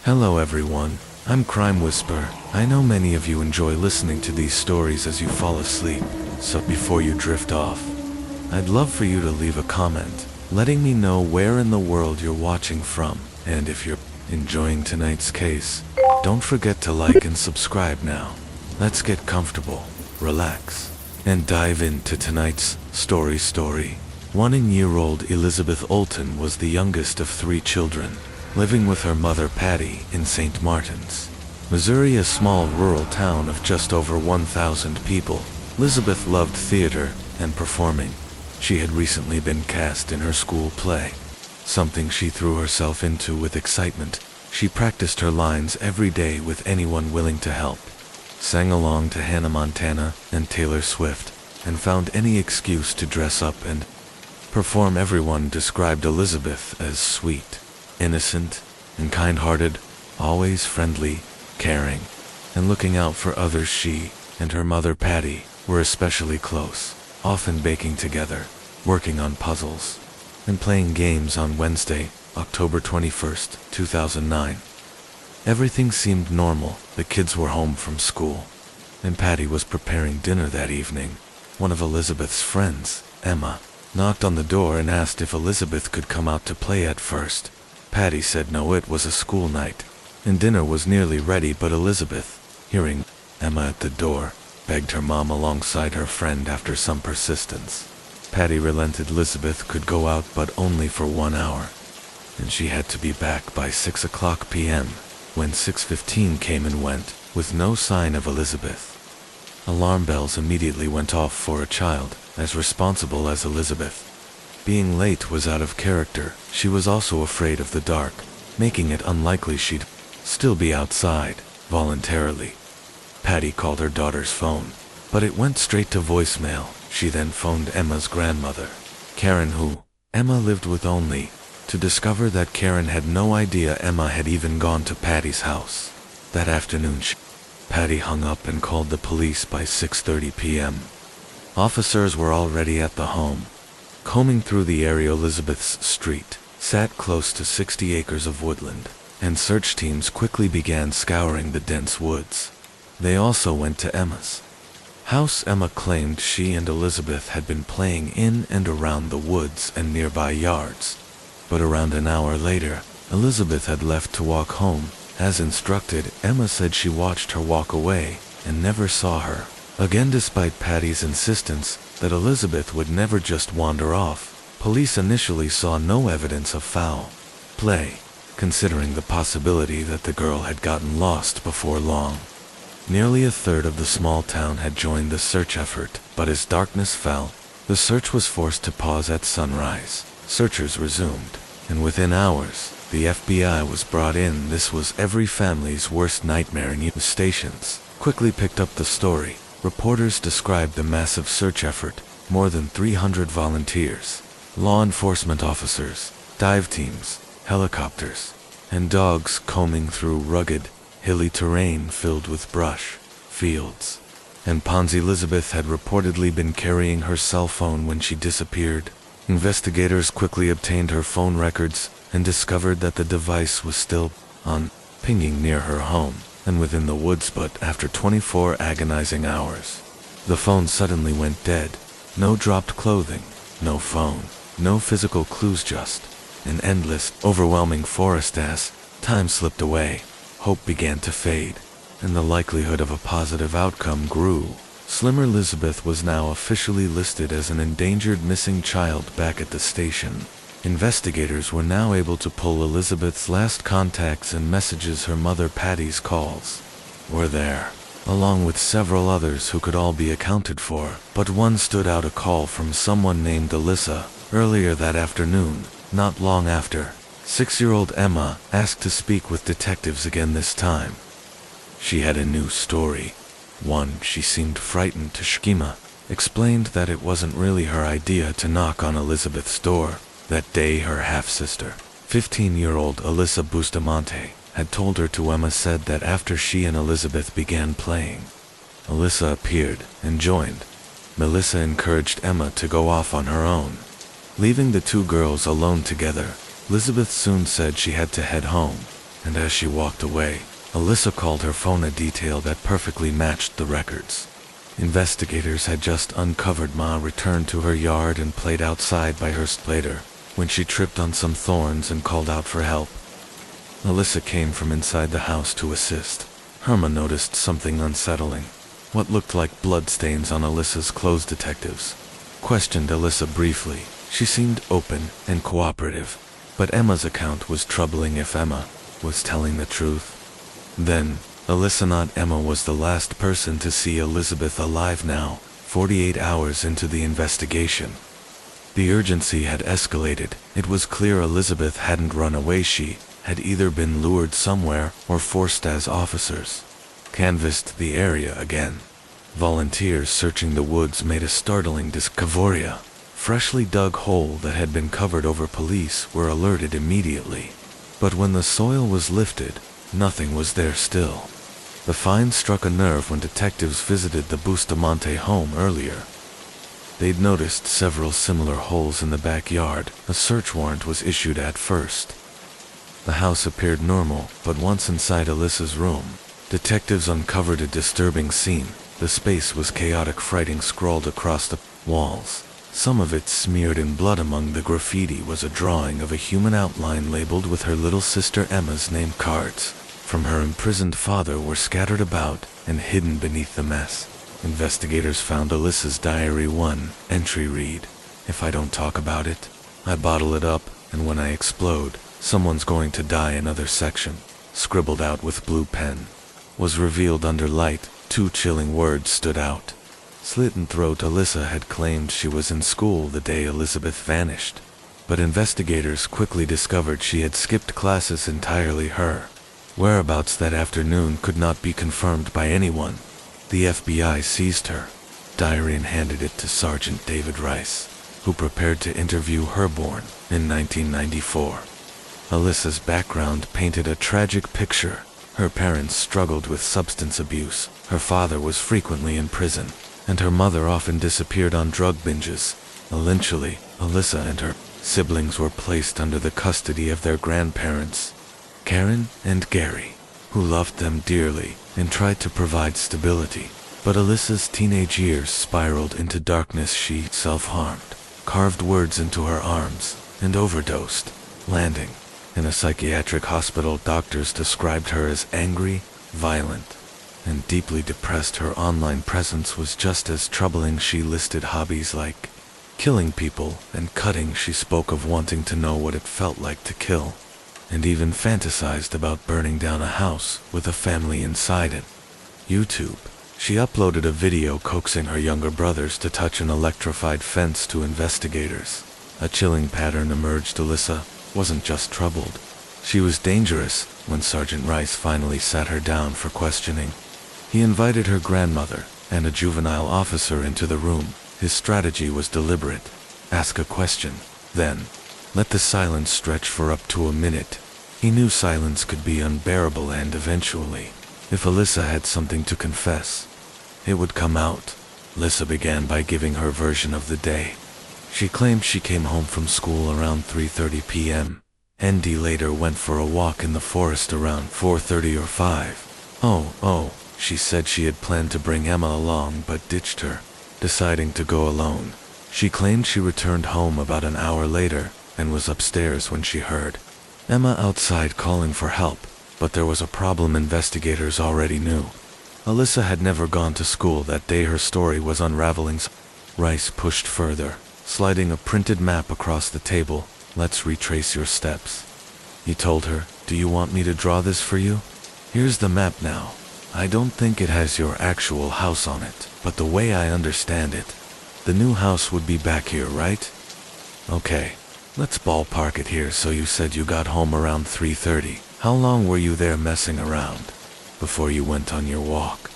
Hello everyone, I'm Crime Whisper. I know many of you enjoy listening to these stories as you fall asleep, so before you drift off, I'd love for you to leave a comment, letting me know where in the world you're watching from, and if you're enjoying tonight's case, don't forget to like and subscribe now. Let's get comfortable, relax, and dive into tonight's story. 1-year-old Elizabeth Olton was the youngest of 3 children, living with her mother Patty in St. Martin's, Missouri, a small rural town of just over 1,000 people. Elizabeth loved theater and performing. She had recently been cast in her school play, something she threw herself into with excitement. She practiced her lines every day with anyone willing to help, sang along to Hannah Montana and Taylor Swift, and found any excuse to dress up and perform. Everyone described Elizabeth as sweet, innocent, and kind-hearted, always friendly, caring, and looking out for others. She and her mother Patty were especially close, often baking together, working on puzzles, and playing games. On Wednesday, October 21st, 2009. Everything seemed normal. The kids were home from school, and Patty was preparing dinner that evening. One of Elizabeth's friends, Emma, knocked on the door and asked if Elizabeth could come out to play. At first, Patty said no, it was a school night, and dinner was nearly ready. But Elizabeth, hearing Emma at the door, begged her mom alongside her friend. After some persistence, Patty relented. Elizabeth could go out, but only for 1 hour, and she had to be back by 6 p.m. When 6:15 came and went, with no sign of Elizabeth, alarm bells immediately went off for a child as responsible as Elizabeth. Being late was out of character. She was also afraid of the dark, making it unlikely she'd still be outside voluntarily. Patty called her daughter's phone, but it went straight to voicemail. She then phoned Emma's grandmother, Karen, who Emma lived with, only to discover that Karen had no idea Emma had even gone to Patty's house. That afternoon, Patty hung up and called the police. By 6:30 p.m., officers were already at the home, combing through the area. Elizabeth's street sat close to 60 acres of woodland, and search teams quickly began scouring the dense woods. They also went to Emma's house. Emma claimed she and Elizabeth had been playing in and around the woods and nearby yards, but around an hour later, Elizabeth had left to walk home, as instructed. Emma said she watched her walk away and never saw her again. Despite Patty's insistence that Elizabeth would never just wander off, police initially saw no evidence of foul play, considering the possibility that the girl had gotten lost before long. Nearly a third of the small town had joined the search effort, but as darkness fell, the search was forced to pause. At sunrise, searchers resumed, and within hours, the FBI was brought in. This was every family's worst nightmare. News stations quickly picked up the story. Reporters described the massive search effort: more than 300 volunteers, law enforcement officers, dive teams, helicopters, and dogs combing through rugged, hilly terrain filled with brush, fields, and ponds. Elizabeth had reportedly been carrying her cell phone when she disappeared. Investigators quickly obtained her phone records and discovered that the device was still on, pinging near her home and within the woods. But after 24 agonizing hours, the phone suddenly went dead. No dropped clothing, no phone, no physical clues, just an endless, overwhelming forest. As time slipped away, hope began to fade, and the likelihood of a positive outcome grew slimmer. Elizabeth was now officially listed as an endangered missing child. Back at the station, investigators were now able to pull Elizabeth's last contacts and messages. Her mother Patty's calls were there, along with several others who could all be accounted for. But one stood out: a call from someone named Alyssa. Earlier that afternoon, not long after, 6-year-old Emma asked to speak with detectives again. This time, she had a new story. One, she seemed frightened. Shkima explained that it wasn't really her idea to knock on Elizabeth's door. That day, her half-sister, 15-year-old Alyssa Bustamante, had told her to. Emma said that after she and Elizabeth began playing, Alyssa appeared and joined. Melissa encouraged Emma to go off on her own, leaving the two girls alone together. Elizabeth soon said she had to head home, and as she walked away, Alyssa called her phone a detail that perfectly matched the records. Investigators had just uncovered Ma returned to her yard and played outside by her later, when she tripped on some thorns and called out for help. Alyssa came from inside the house to assist. Herma noticed something unsettling. What looked like bloodstains on Alyssa's clothes. Detectives questioned Alyssa briefly. She seemed open and cooperative, but Emma's account was troubling if Emma was telling the truth. Then, Alyssa, not Emma, was the last person to see Elizabeth alive now, 48 hours into the investigation. The urgency had escalated. It was clear Elizabeth hadn't run away. She had either been lured somewhere or forced as officers canvassed the area again. Volunteers searching the woods made a startling discovery. Freshly dug hole that had been covered over. Police were alerted immediately. But when the soil was lifted, nothing was there still. The find struck a nerve when detectives visited the Bustamante home earlier. They'd noticed several similar holes in the backyard. A search warrant was issued at first. The house appeared normal, but once inside Alyssa's room, detectives uncovered a disturbing scene. The space was chaotic. Writing scrawled across the walls, some of it smeared in blood. Among the graffiti was a drawing of a human outline labeled with her little sister Emma's name. Cards from her imprisoned father were scattered about and hidden beneath the mess. Investigators found Alyssa's diary. One entry read, "If I don't talk about it, I bottle it up, and when I explode, someone's going to die." Another section, scribbled out with blue pen, was revealed under light. Two chilling words stood out. Slitting throat. Alyssa had claimed she was in school the day Elizabeth vanished, but investigators quickly discovered she had skipped classes entirely. Her whereabouts that afternoon could not be confirmed by anyone. The FBI seized her diary and handed it to Sergeant David Rice, who prepared to interview her. Born in 1994. Alyssa's background painted a tragic picture. Her parents struggled with substance abuse. Her father was frequently in prison, and her mother often disappeared on drug binges. Eventually, Alyssa and her siblings were placed under the custody of their grandparents, Karen and Gary, who loved them dearly and tried to provide stability. But Alyssa's teenage years spiraled into darkness. She self-harmed, carved words into her arms, and overdosed, landing in a psychiatric hospital. Doctors described her as angry, violent, and deeply depressed. Her online presence was just as troubling. She listed hobbies like killing people and cutting. She spoke of wanting to know what it felt like to kill, and even fantasized about burning down a house with a family inside it. YouTube. She uploaded a video coaxing her younger brothers to touch an electrified fence to investigators. A chilling pattern emerged. Alyssa wasn't just troubled. She was dangerous. When Sergeant Rice finally sat her down for questioning, he invited her grandmother and a juvenile officer into the room. His strategy was deliberate. Ask a question, then let the silence stretch for up to a minute. He knew silence could be unbearable, and eventually, if Alyssa had something to confess, it would come out. Alyssa began by giving her version of the day. She claimed she came home from school around 3:30 p.m. Andy later went for a walk in the forest around 4:30 or 5. She said she had planned to bring Emma along but ditched her, deciding to go alone. She claimed she returned home about an hour later and was upstairs when she heard Emma outside calling for help, but there was a problem investigators already knew. Alyssa had never gone to school that day. Her story was unraveling. Rice pushed further, sliding a printed map across the table. "Let's retrace your steps," he told her. "Do you want me to draw this for you? Here's the map now. I don't think it has your actual house on it, but the way I understand it, the new house would be back here, right? Okay, let's ballpark it here. So you said you got home around 3:30. How long were you there messing around before you went on your walk?"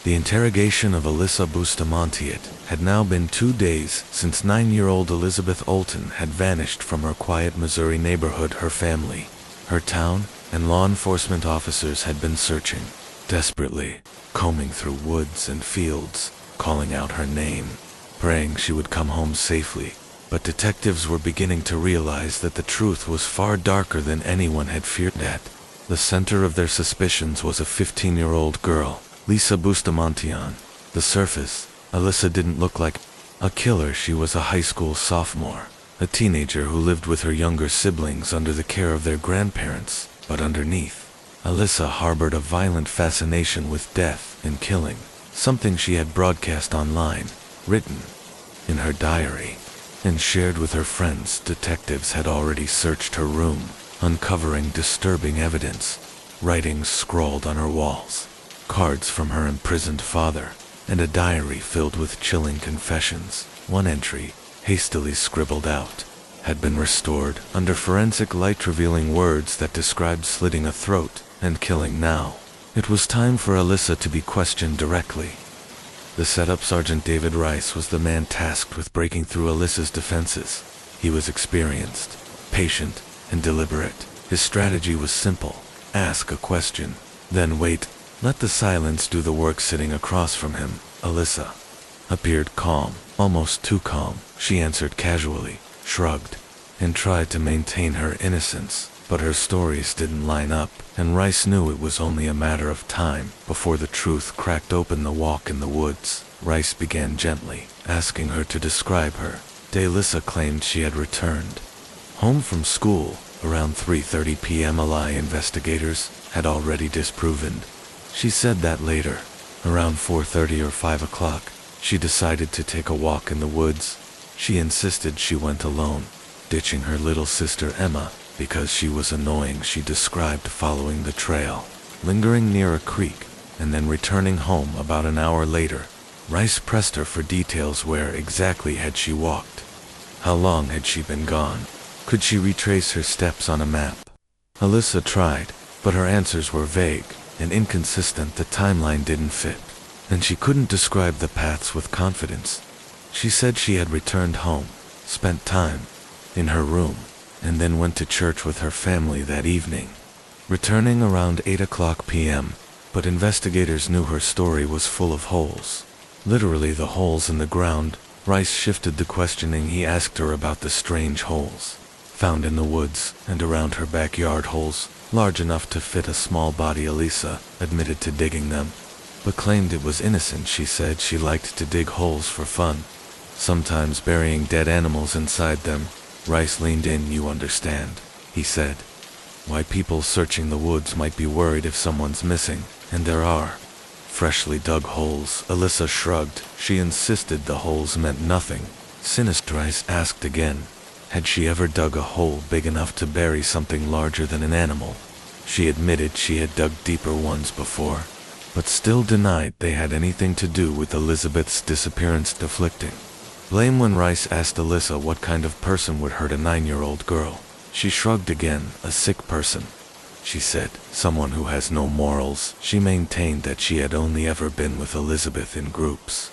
The interrogation of Alyssa Bustamante. It had now been 2 days since 9-year-old Elizabeth Olton had vanished from her quiet Missouri neighborhood. Her family, her town, and law enforcement officers had been searching desperately, combing through woods and fields, calling out her name, praying she would come home safely. But detectives were beginning to realize that the truth was far darker than anyone had feared. At The center of their suspicions was a 15-year-old girl, Lisa Bustamontion. The surface, Alyssa didn't look like a killer. She was a high school sophomore, a teenager who lived with her younger siblings under the care of their grandparents, but underneath, Alyssa harbored a violent fascination with death and killing, something she had broadcast online, written in her diary, and shared with her friends. Detectives had already searched her room, uncovering disturbing evidence, writings scrawled on her walls, cards from her imprisoned father, and a diary filled with chilling confessions. One entry, hastily scribbled out, had been restored under forensic light, revealing words that described slitting a throat and killing. Now, it was time for Alyssa to be questioned directly. The setup Sergeant David Rice was the man tasked with breaking through Alyssa's defenses. He was experienced, patient, and deliberate. His strategy was simple: ask a question, then wait. Let the silence do the work. Sitting across from him, Alyssa appeared calm, almost too calm. She answered casually, shrugged, and tried to maintain her innocence. But her stories didn't line up, and Rice knew it was only a matter of time before the truth cracked open. The walk in the woods. Rice began gently, asking her to describe her day. Alyssa claimed she had returned home from school around 3:30 p.m., a lie investigators had already disproven. She said that later, around 4:30 or 5 o'clock, she decided to take a walk in the woods. She insisted she went alone, ditching her little sister Emma because she was annoying. She described following the trail, lingering near a creek, and then returning home about an hour later. Rice pressed her for details. Where exactly had she walked? How long had she been gone? Could she retrace her steps on a map? Alyssa tried, but her answers were vague and inconsistent. The timeline didn't fit, and she couldn't describe the paths with confidence. She said she had returned home, spent time in her room, and then went to church with her family that evening, returning around 8 o'clock p.m., but investigators knew her story was full of holes. Literally the holes in the ground. Rice shifted the questioning. He asked her about the strange holes found in the woods and around her backyard, holes large enough to fit a small body. Alyssa admitted to digging them, but claimed it was innocent. She said she liked to dig holes for fun, sometimes burying dead animals inside them. Rice leaned in. You understand, he said, why people searching the woods might be worried if someone's missing, and there are freshly dug holes. Alyssa shrugged. She insisted the holes meant nothing. Sinister. Rice asked again, had she ever dug a hole big enough to bury something larger than an animal? She admitted she had dug deeper ones before, but still denied they had anything to do with Elizabeth's disappearance. Deflecting blame. When Rice asked Alyssa what kind of person would hurt a 9-year-old girl, she shrugged again. A sick person, she said, someone who has no morals. She maintained that she had only ever been with Elizabeth in groups,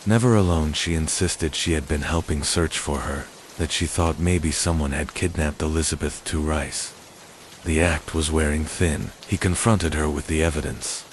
never alone. She insisted she had been helping search for her, that she thought maybe someone had kidnapped Elizabeth. To Rice, the act was wearing thin. He confronted her with the evidence.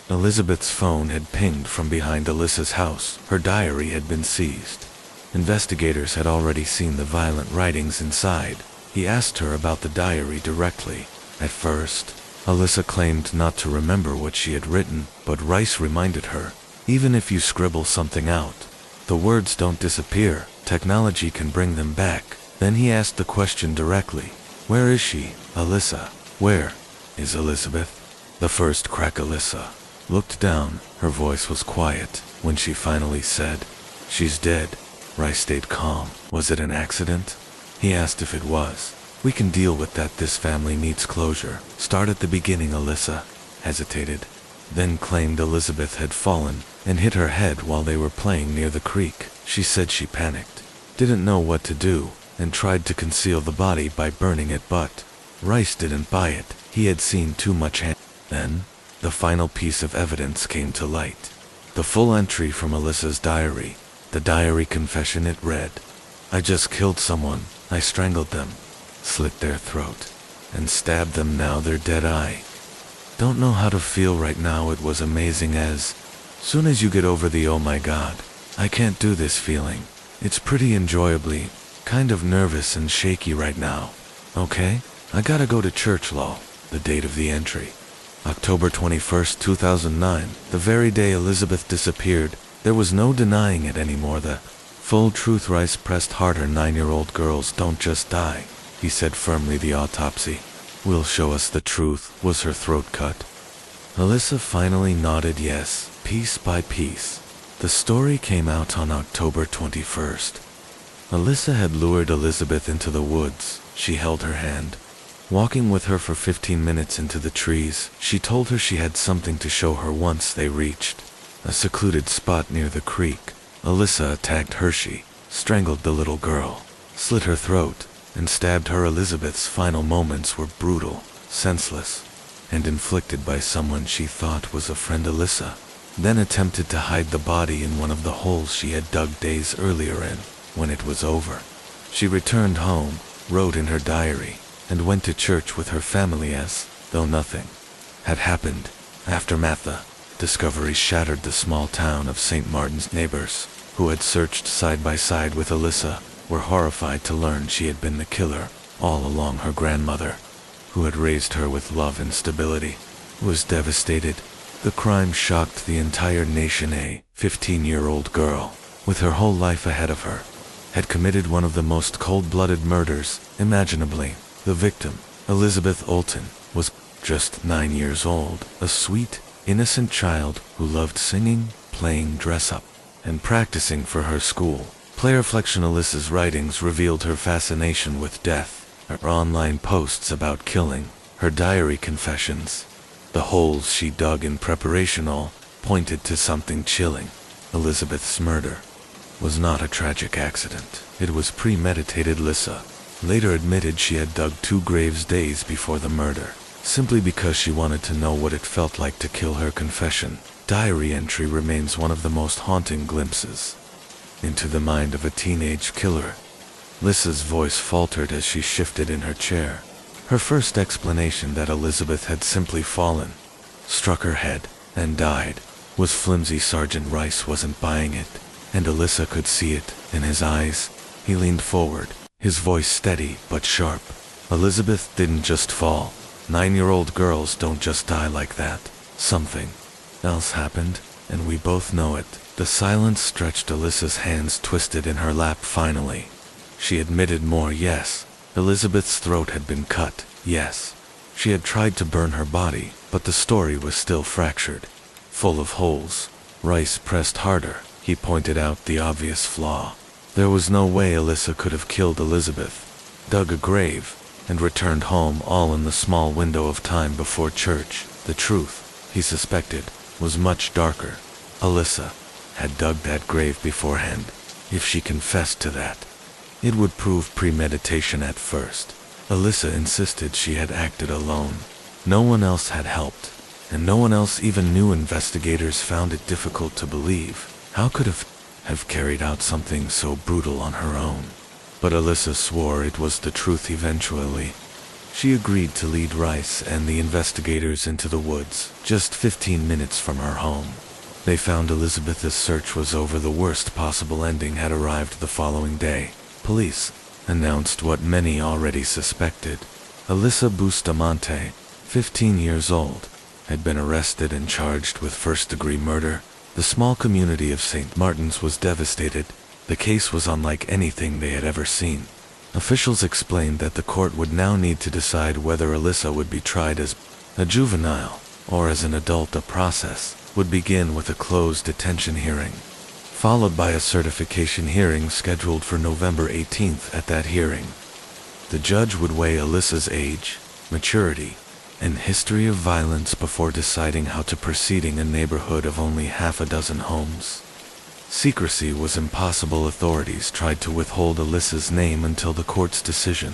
Elizabeth's phone had pinged from behind Alyssa's house. Her diary had been seized. Investigators had already seen the violent writings inside. He asked her about the diary directly. At first, Alyssa claimed not to remember what she had written, but Rice reminded her, even if you scribble something out, the words don't disappear. Technology can bring them back. Then he asked the question directly. Where is she, Alyssa? Where is Elizabeth? The first crack. Alyssa looked down. Her voice was quiet. When she finally said, she's dead, Rice stayed calm. Was it an accident? He asked. If it was, we can deal with that. This family needs closure. Start at the beginning. Alyssa hesitated, then claimed Elizabeth had fallen and hit her head while they were playing near the creek. She said she panicked, didn't know what to do, and tried to conceal the body by burning it, but Rice didn't buy it. He had seen too much. Then, the final piece of evidence came to light. The full entry from Alyssa's diary. The diary confession. It read, I just killed someone. I strangled them, slit their throat, and stabbed them. Now they're dead. I don't know how to feel right now. It was amazing. As soon as you get over the oh my god, I can't do this feeling, it's pretty enjoyably kind of nervous and shaky right now. Okay? I gotta go to church, lol. The date of the entry: October 21st, 2009, the very day Elizabeth disappeared. There was no denying it anymore. The full truth. Rice pressed harder. 9-year-old girls don't just die, he said firmly. The autopsy will show us the truth. Was her throat cut? Alyssa finally nodded yes, piece by piece. The story came out on October 21st. Alyssa had lured Elizabeth into the woods. She held her hand, walking with her for 15 minutes into the trees. She told her she had something to show her. Once they reached a secluded spot near the creek, Alyssa attacked Hershey, strangled the little girl, slit her throat, and stabbed her. Elizabeth's final moments were brutal, senseless, and inflicted by someone she thought was a friend. Alyssa then attempted to hide the body in one of the holes she had dug days earlier. And when it was over, she returned home, wrote in her diary, and went to church with her family as though nothing had happened. Aftermath: the discovery shattered the small town of St. Martin's. Neighbors, who had searched side by side with Alyssa, were horrified to learn she had been the killer all along. Her grandmother, who had raised her with love and stability, was devastated. The crime shocked the entire nation. A 15-year-old girl, with her whole life ahead of her, had committed one of the most cold-blooded murders imaginably. The victim, Elizabeth Olton, was just 9 years old, a sweet, innocent child who loved singing, playing dress-up, and practicing for her school. Play reflection: Alyssa's writings revealed her fascination with death. Her online posts about killing, her diary confessions, the holes she dug in preparation, all pointed to something chilling. Elizabeth's murder was not a tragic accident. It was premeditated. Alyssa later admitted she had dug 2 graves days before the murder, simply because she wanted to know what it felt like to kill. Her confession diary entry remains one of the most haunting glimpses into the mind of a teenage killer. Alyssa's voice faltered as she shifted in her chair. Her first explanation that Elizabeth had simply fallen, struck her head, and died was flimsy. Sergeant Rice wasn't buying it, and Alyssa could see it in his eyes. He leaned forward, his voice steady but sharp. Elizabeth didn't just fall. 9-year-old girls don't just die like that. Something else happened, and we both know it. The silence stretched. Alyssa's hands twisted in her lap. Finally, she admitted more. Yes, Elizabeth's throat had been cut. Yes, she had tried to burn her body, but the story was still fractured, full of holes. Rice pressed harder. He pointed out the obvious flaw. There was no way Alyssa could have killed Elizabeth, dug a grave, and returned home all in the small window of time before church. The truth, he suspected, was much darker. Alyssa had dug that grave beforehand. If she confessed to that, it would prove premeditation. At first, Alyssa insisted she had acted alone. No one else had helped, and no one else even knew. Investigators found it difficult to believe. How could have carried out something so brutal on her own? But Alyssa swore it was the truth. Eventually, she agreed to lead Rice and the investigators into the woods, just 15 minutes from her home. They found Elizabeth. The search was over. The worst possible ending had arrived the following day. Police announced what many already suspected. Alyssa Bustamante, 15 years old, had been arrested and charged with first-degree murder. The small community of St. Martin's was devastated. The case was unlike anything they had ever seen. Officials explained that the court would now need to decide whether Alyssa would be tried as a juvenile or as an adult. The process would begin with a closed detention hearing, followed by a certification hearing scheduled for November 18th. At that hearing, the judge would weigh Alyssa's age, maturity, and history of violence before deciding how to proceed. In a neighborhood of only half a dozen homes, secrecy was impossible. Authorities tried to withhold Alyssa's name until the court's decision,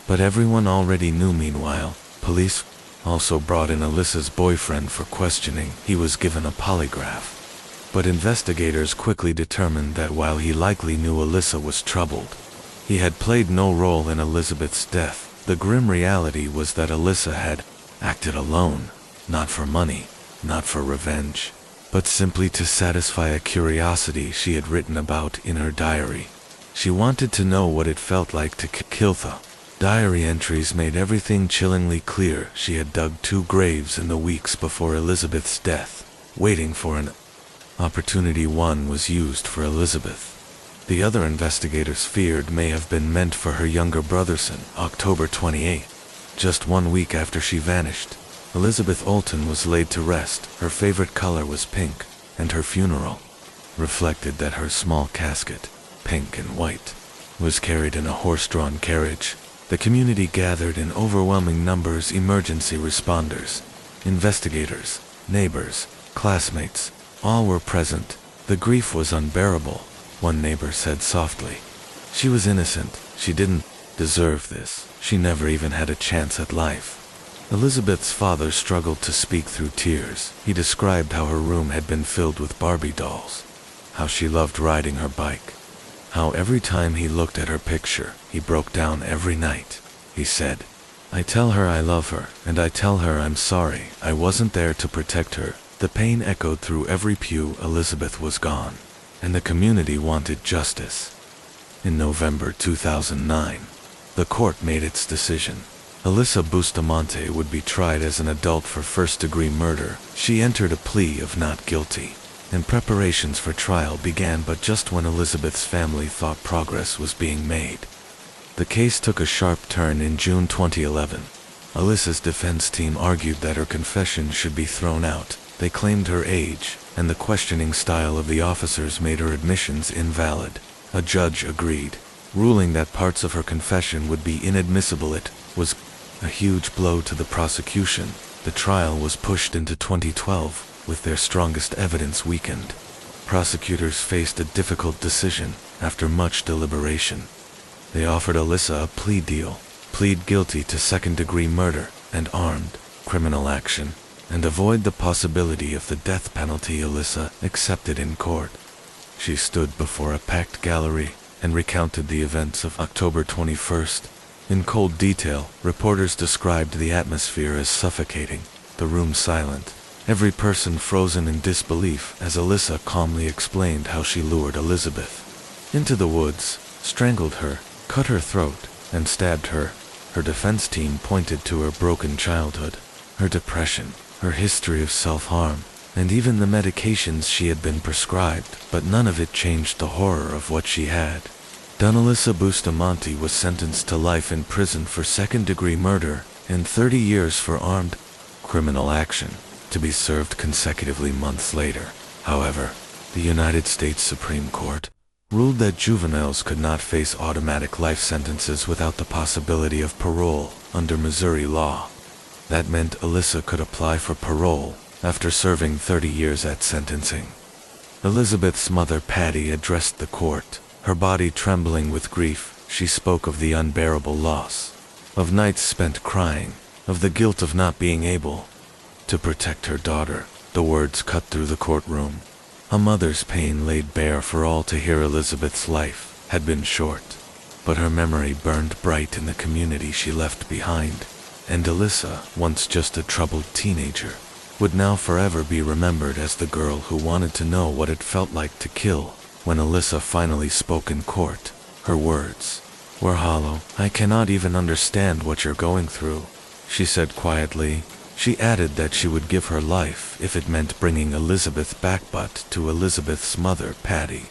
but everyone already knew. Meanwhile, police also brought in Alyssa's boyfriend for questioning. He was given a polygraph, but investigators quickly determined that while he likely knew Alyssa was troubled, he had played no role in Elizabeth's death. The grim reality was that Alyssa had acted alone, not for money, not for revenge, but simply to satisfy a curiosity she had written about in her diary. She wanted to know what it felt like to kill the Diary entries made everything chillingly clear. She had dug 2 graves in the weeks before Elizabeth's death, waiting for an opportunity. One was used for Elizabeth. The other investigators feared may have been meant for her younger brother. October 28, just 1 week after she vanished, Elizabeth Olton was laid to rest. Her favorite color was pink, and her funeral reflected that her small casket, pink and white, was carried in a horse-drawn carriage. The community gathered in overwhelming numbers. Emergency responders, investigators, neighbors, classmates, all were present. The grief was unbearable, one neighbor said softly. She was innocent. She didn't deserve this. She never even had a chance at life. Elizabeth's father struggled to speak through tears. He described how her room had been filled with Barbie dolls, how she loved riding her bike, how every time he looked at her picture, he broke down every night. He said, "I tell her I love her, and I tell her I'm sorry. I wasn't there to protect her." The pain echoed through every pew. Elizabeth was gone, and the community wanted justice. In November 2009, the court made its decision. Alyssa Bustamante would be tried as an adult for first-degree murder. She entered a plea of not guilty, and preparations for trial began. But just when Elizabeth's family thought progress was being made, the case took a sharp turn. In June 2011, Alyssa's defense team argued that her confession should be thrown out. They claimed her age and the questioning style of the officers made her admissions invalid. A judge agreed, ruling that parts of her confession would be inadmissible. It was a huge blow to the prosecution. The trial was pushed into 2012, with their strongest evidence weakened. Prosecutors faced a difficult decision. After much deliberation, they offered Alyssa a plea deal: plead guilty to second-degree murder and armed criminal action, and avoid the possibility of the death penalty. Alyssa accepted in court. She stood before a packed gallery and recounted the events of October 21st. In cold detail, reporters described the atmosphere as suffocating, the room silent, every person frozen in disbelief as Alyssa calmly explained how she lured Elizabeth into the woods, strangled her, cut her throat, and stabbed her. Her defense team pointed to her broken childhood, her depression, her history of self-harm, and even the medications she had been prescribed, but none of it changed the horror of what she had done. Alyssa Bustamante was sentenced to life in prison for second-degree murder and 30 years for armed criminal action, to be served consecutively months later. However, the United States Supreme Court ruled that juveniles could not face automatic life sentences without the possibility of parole under Missouri law. That meant Alyssa could apply for parole after serving 30 years at sentencing. Elizabeth's mother, Patty, addressed the court. Her body trembling with grief, she spoke of the unbearable loss, of nights spent crying, of the guilt of not being able to protect her daughter. The words cut through the courtroom. A mother's pain laid bare for all to hear. Elizabeth's life had been short, but her memory burned bright in the community she left behind. And Alyssa, once just a troubled teenager, would now forever be remembered as the girl who wanted to know what it felt like to kill. When Alyssa finally spoke in court, her words were hollow. "I cannot even understand what you're going through," she said quietly. She added that she would give her life if it meant bringing Elizabeth back. But to Elizabeth's mother, Patty,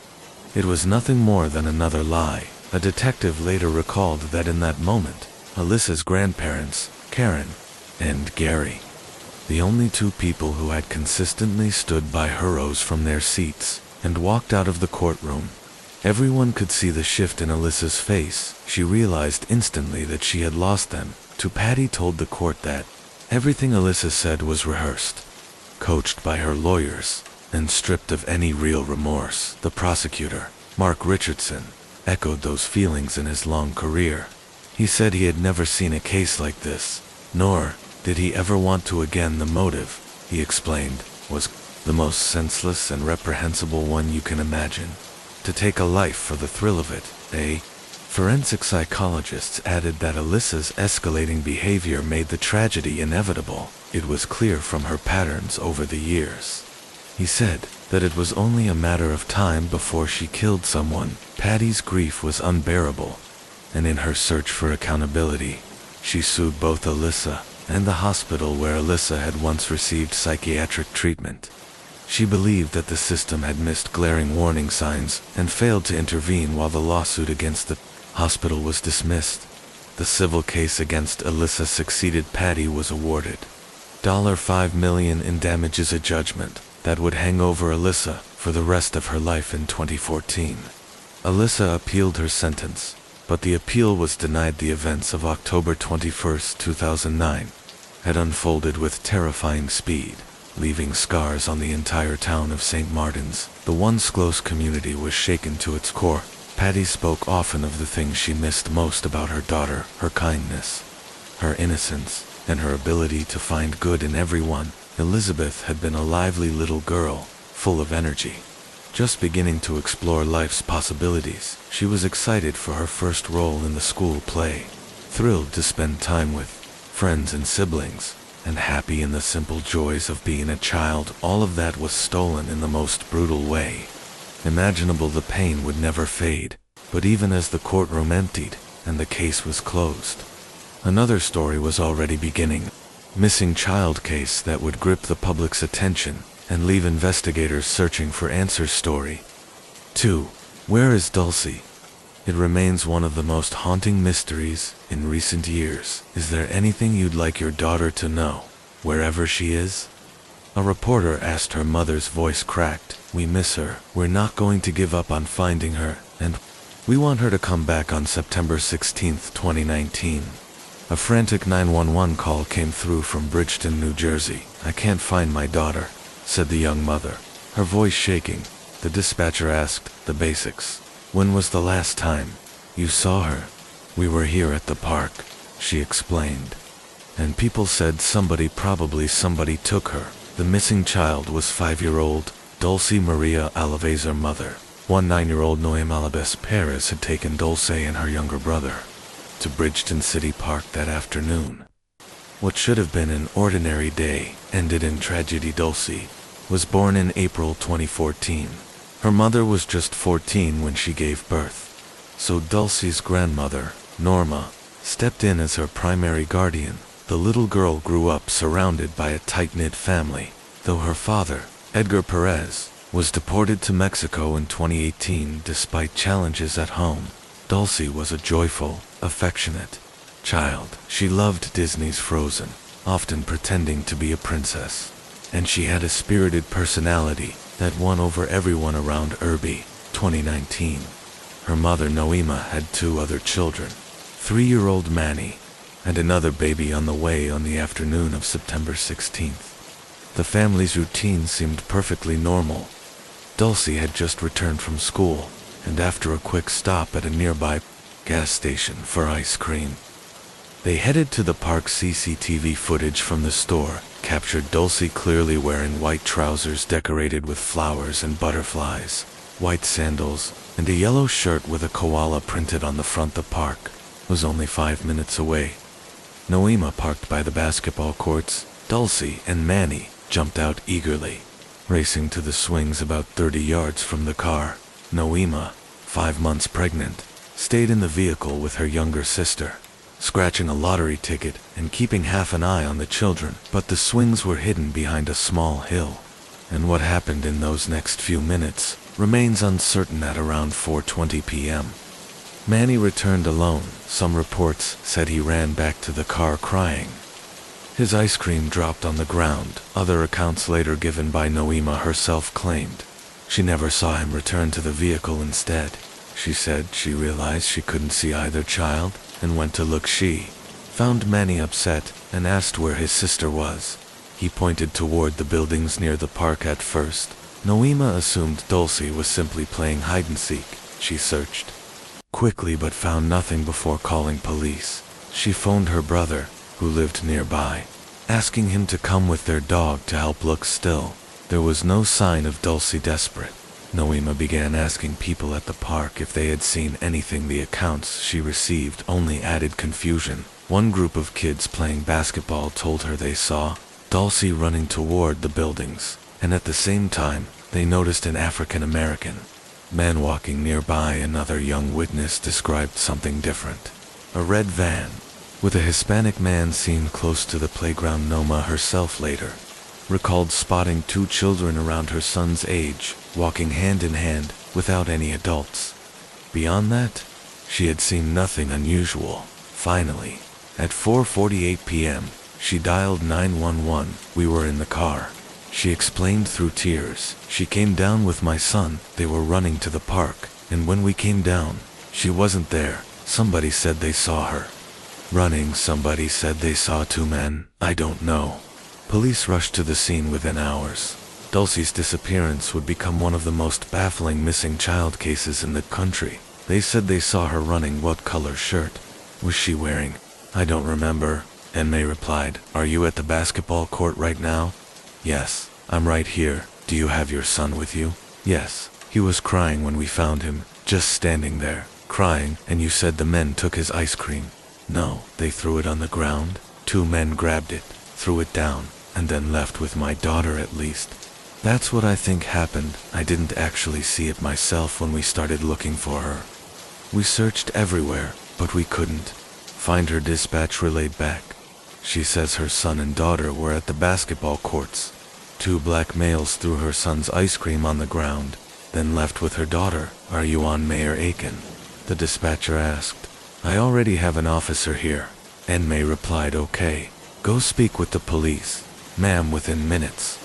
it was nothing more than another lie. A detective later recalled that in that moment, Alyssa's grandparents, Karen and Gary, the only 2 people who had consistently stood by her, rose from their seats and walked out of the courtroom. Everyone could see the shift in Alyssa's face. She realized instantly that she had lost them. Patty told the court that everything Alyssa said was rehearsed, coached by her lawyers, and stripped of any real remorse. The prosecutor, Mark Richardson, echoed those feelings in his long career. He said he had never seen a case like this, nor did he ever want to again. The motive, he explained, was the most senseless and reprehensible one you can imagine. To take a life for the thrill of it. Forensic psychologists added that Alyssa's escalating behavior made the tragedy inevitable. It was clear from her patterns over the years. He said that it was only a matter of time before she killed someone. Patty's grief was unbearable. and in her search for accountability, she sued both Alyssa and the hospital where Alyssa had once received psychiatric treatment. She believed that the system had missed glaring warning signs and failed to intervene while the lawsuit against the hospital was dismissed. The civil case against Alyssa succeeded. Patty was awarded $5 million in damages, a judgment that would hang over Alyssa for the rest of her life in 2014. Alyssa appealed her sentence, but the appeal was denied. The events of October 21, 2009 had unfolded with terrifying speed, leaving scars on the entire town of St. Martin's. The once close community was shaken to its core. Patty spoke often of the things she missed most about her daughter: her kindness, her innocence, and her ability to find good in everyone. Elizabeth had been a lively little girl, full of energy, just beginning to explore life's possibilities. She was excited for her first role in the school play, thrilled to spend time with friends and siblings, and happy in the simple joys of being a child. All of that was stolen in the most brutal way imaginable. The pain would never fade, but even as the courtroom emptied and the case was closed, another story was already beginning. Missing child case that would grip the public's attention and leave investigators searching for answers. Story 2. Where is Dulcie? It remains one of the most haunting mysteries in recent years. Is there anything you'd like your daughter to know, wherever she is? A reporter asked. Her mother's voice cracked. We miss her. We're not going to give up on finding her, and we want her to come back. On September 16, 2019, a frantic 911 call came through from Bridgeton, New Jersey. I can't find my daughter, said the young mother, her voice shaking. The dispatcher asked the basics. When was the last time you saw her? We were here at the park, she explained. And people said probably somebody took her. The missing child was 5-year-old Dulcie Maria Alves. Her mother, 9-year-old Noema Alves Perez, had taken Dulce and her younger brother to Bridgeton City Park that afternoon. What should have been an ordinary day ended in tragedy. Dulcie was born in April 2014. Her mother was just 14 when she gave birth, so Dulcie's grandmother, Norma, stepped in as her primary guardian. The little girl grew up surrounded by a tight-knit family, though her father, Edgar Perez, was deported to Mexico in 2018 despite challenges at home. Dulcie was a joyful, affectionate child. She loved Disney's Frozen, often pretending to be a princess, and she had a spirited personality that won over everyone around. 2019. Her mother, Noema, had 2 other children, 3-year-old Manny, and another baby on the way. On the afternoon of September 16th, the family's routine seemed perfectly normal. Dulcie had just returned from school, and after a quick stop at a nearby gas station for ice cream, they headed to the park. CCTV footage from the store captured Dulcie clearly wearing white trousers decorated with flowers and butterflies, white sandals, and a yellow shirt with a koala printed on the front. The park was only 5 minutes away. Noema parked by the basketball courts. Dulcie and Manny jumped out eagerly, racing to the swings about 30 yards from the car. Noema, 5 months pregnant, stayed in the vehicle with her younger sister, scratching a lottery ticket and keeping half an eye on the children. But the swings were hidden behind a small hill, and what happened in those next few minutes remains uncertain. At around 4:20 p.m., Manny returned alone. Some reports said he ran back to the car crying. His ice cream dropped on the ground. Other accounts later given by Noema herself claimed she never saw him return to the vehicle. Instead, she said she realized she couldn't see either child and went to look. She found Manny upset and asked where his sister was. He pointed toward the buildings near the park. At first, Noema assumed Dulcie was simply playing hide-and-seek. She searched quickly but found nothing before calling police. She phoned her brother, who lived nearby, asking him to come with their dog to help look. Still, there was no sign of Dulcie. Desperate, Noema began asking people at the park if they had seen anything. The accounts she received only added confusion. One group of kids playing basketball told her they saw Dulcie running toward the buildings, and at the same time, they noticed an African American Man walking nearby, another young witness described something different. A red van, with a Hispanic man seen close to the playground. Noma herself later recalled spotting 2 children around her son's age, walking hand in hand, without any adults. Beyond that, she had seen nothing unusual. Finally, at 4:48 p.m., she dialed 911. We were in the car. She explained through tears. She came down with my son. They were running to the park, and when we came down, she wasn't there. Somebody said they saw her running. Somebody said they saw 2 men. I don't know. Police rushed to the scene within hours. Dulcie's disappearance would become one of the most baffling missing child cases in the country. They said they saw her running. What color shirt was she wearing? I don't remember. Enme replied, "Are you at the basketball court right now?" "Yes, I'm right here. Do you have your son with you?" "Yes. He was crying when we found him, just standing there, crying." "And you said the men took his ice cream?" "No, they threw it on the ground. 2 men grabbed it, threw it down, and then left with my daughter at least. That's what I think happened. I didn't actually see it myself when we started looking for her. We searched everywhere, but we couldn't find her." Dispatch relayed back. She says her son and daughter were at the basketball courts. 2 black males threw her son's ice cream on the ground, then left with her daughter. "Are you on Mayor Aiken?" the dispatcher asked. "I already have an officer here." Enme replied, "Okay, go speak with the police." "Ma'am," within minutes.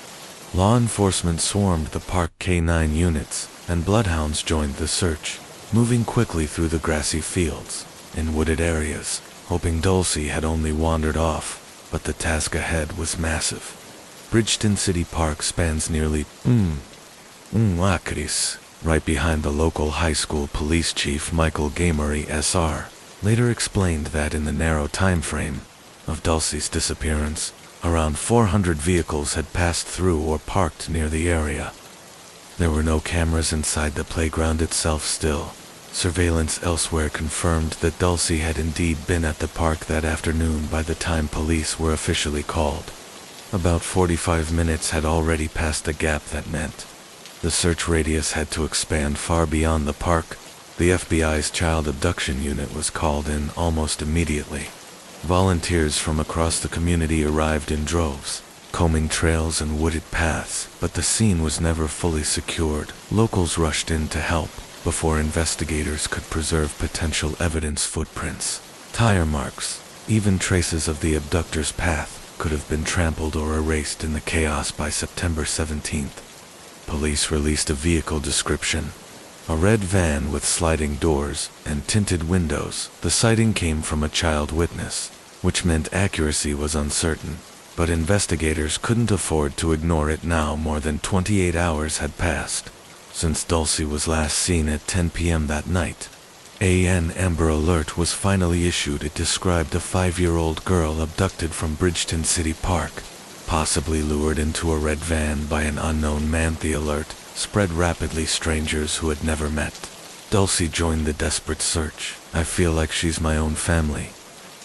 Law enforcement swarmed the park. K9 units and bloodhounds joined the search, moving quickly through the grassy fields and wooded areas, hoping Dulcie had only wandered off, but the task ahead was massive. Bridgeton City Park spans nearly acres, right behind the local high school. Police Chief Michael Gamery SR later explained that in the narrow time frame of Dulcie's disappearance, around 400 vehicles had passed through or parked near the area. There were no cameras inside the playground itself still. Surveillance elsewhere confirmed that Dulcie had indeed been at the park that afternoon by the time police were officially called. About 45 minutes had already passed, a gap that meant the search radius had to expand far beyond the park. The FBI's child abduction unit was called in almost immediately. Volunteers from across the community arrived in droves, combing trails and wooded paths, but the scene was never fully secured. Locals rushed in to help before investigators could preserve potential evidence. Footprints, tire marks, even traces of the abductor's path could have been trampled or erased in the chaos. By September 17th, police released a vehicle description: a red van with sliding doors and tinted windows. The sighting came from a child witness, which meant accuracy was uncertain, but investigators couldn't afford to ignore it now. More than 28 hours had passed since Dulcie was last seen at 10 p.m. that night. An Amber Alert was finally issued. It described a 5-year-old girl abducted from Bridgeton City Park, possibly lured into a red van by an unknown man. The alert spread rapidly. Strangers who had never met Dulcie joined the desperate search. "I feel like she's my own family,"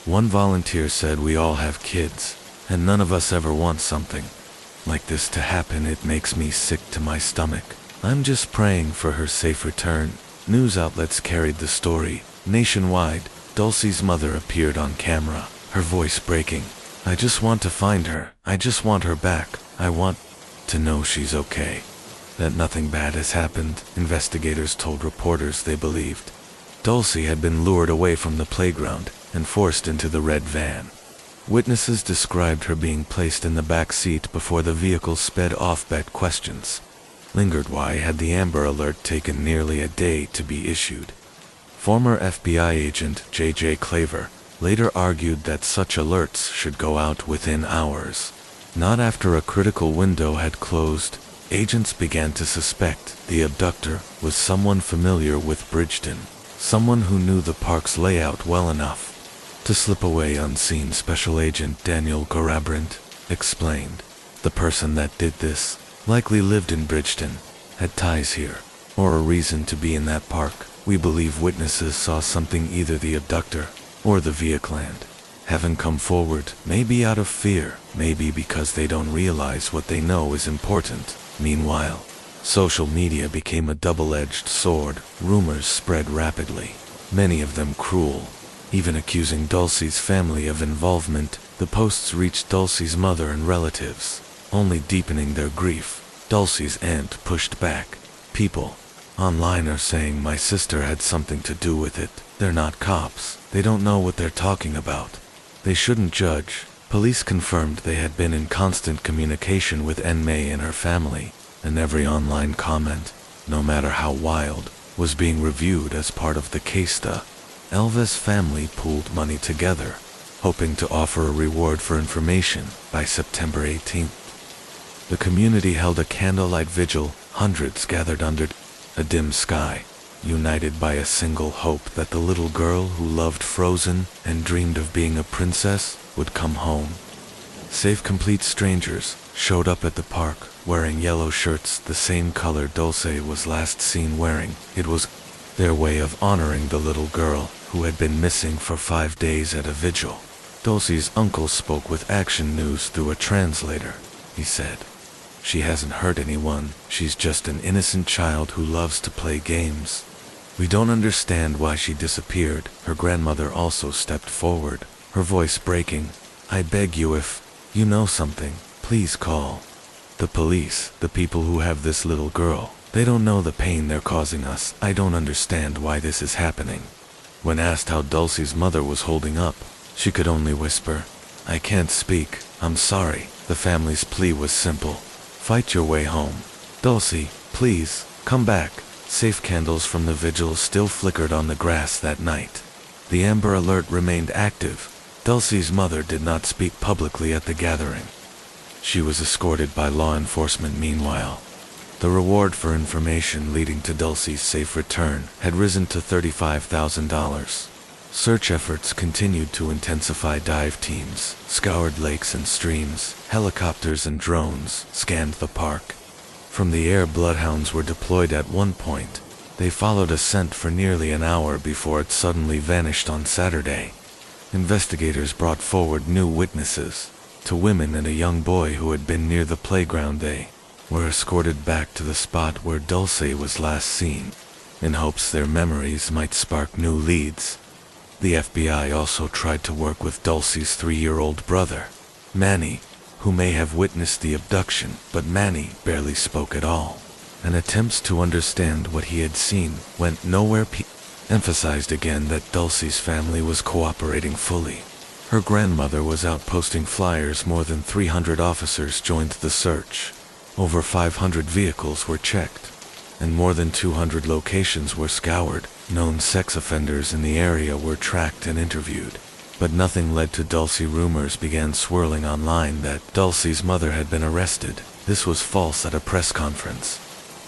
one volunteer said. "We all have kids, and none of us ever want something like this to happen. It makes me sick to my stomach. I'm just praying for her safe return." News outlets carried the story nationwide. Dulcie's mother appeared on camera, her voice breaking. "I just want to find her. I just want her back. I want to know she's okay, that nothing bad has happened." Investigators told reporters they believed Dulcie had been lured away from the playground and forced into the red van. Witnesses described her being placed in the back seat before the vehicle sped off. Bet questions lingered. Why had the Amber Alert taken nearly a day to be issued? Former FBI agent J.J. Claver later argued that such alerts should go out within hours, not after a critical window had closed. Agents began to suspect the abductor was someone familiar with Bridgeton, someone who knew the park's layout well enough to slip away unseen. Special Agent Daniel Garabrant explained, "The person that did this likely lived in Bridgeton, had ties here, or a reason to be in that park. We believe witnesses saw something, either the abductor or the vehicle, and haven't come forward, maybe out of fear, maybe because they don't realize what they know is important." Meanwhile, Social media became a double-edged sword. Rumors spread rapidly, many of them cruel, even accusing Dulcie's family of involvement. The posts reached Dulcie's mother and relatives, only deepening their grief. Dulcie's aunt pushed back. People online are saying my sister had something to do with it. They're not cops. They don't know what they're talking about. They shouldn't judge. Police confirmed they had been in constant communication with May and her family, and every online comment, no matter how wild, was being reviewed as part of the case. The Elvis family pooled money together, hoping to offer a reward for information. By September 18th, the community held a candlelight vigil. Hundreds gathered under a dim sky, united by a single hope that the little girl who loved Frozen and dreamed of being a princess would come home. Save complete strangers showed up at the park, wearing yellow shirts, the same color Dulce was last seen wearing. It was their way of honoring the little girl who had been missing for 5 days at a vigil. Dulcie's uncle spoke with Action News through a translator. He said, "She hasn't hurt anyone. She's just an innocent child who loves to play games. We don't understand why she disappeared." Her grandmother also stepped forward, her voice breaking. "I beg you, if you know something, please call the police. The people who have this little girl, they don't know the pain they're causing us. I don't understand why this is happening." When asked how Dulcie's mother was holding up, she could only whisper, "I can't speak. I'm sorry." The family's plea was simple: fight your way home. Dulcie, please, come back. Safe candles from the vigil still flickered on the grass that night. The Amber Alert remained active. Dulcie's mother did not speak publicly at the gathering. She was escorted by law enforcement meanwhile. The reward for information leading to Dulcie's safe return had risen to $35,000. Search efforts continued to intensify. Dive teams scoured lakes and streams. Helicopters and drones scanned the park. From the air, bloodhounds were deployed at one point. They followed a scent for nearly an hour before it suddenly vanished on Saturday. Investigators brought forward new witnesses. Two women and a young boy who had been near the playground. They were escorted back to the spot where Dulce was last seen, in hopes their memories might spark new leads. The FBI also tried to work with Dulcie's 3-year-old brother, Manny, who may have witnessed the abduction, but Manny barely spoke at all, and attempts to understand what he had seen went nowhere. Emphasized again that Dulcie's family was cooperating fully. Her grandmother was out posting flyers. More than 300 officers joined the search. Over 500 vehicles were checked, and more than 200 locations were scoured. Known sex offenders in the area were tracked and interviewed. But nothing led to Dulcie. Rumors began swirling online that Dulcie's mother had been arrested. This was false. At a press conference,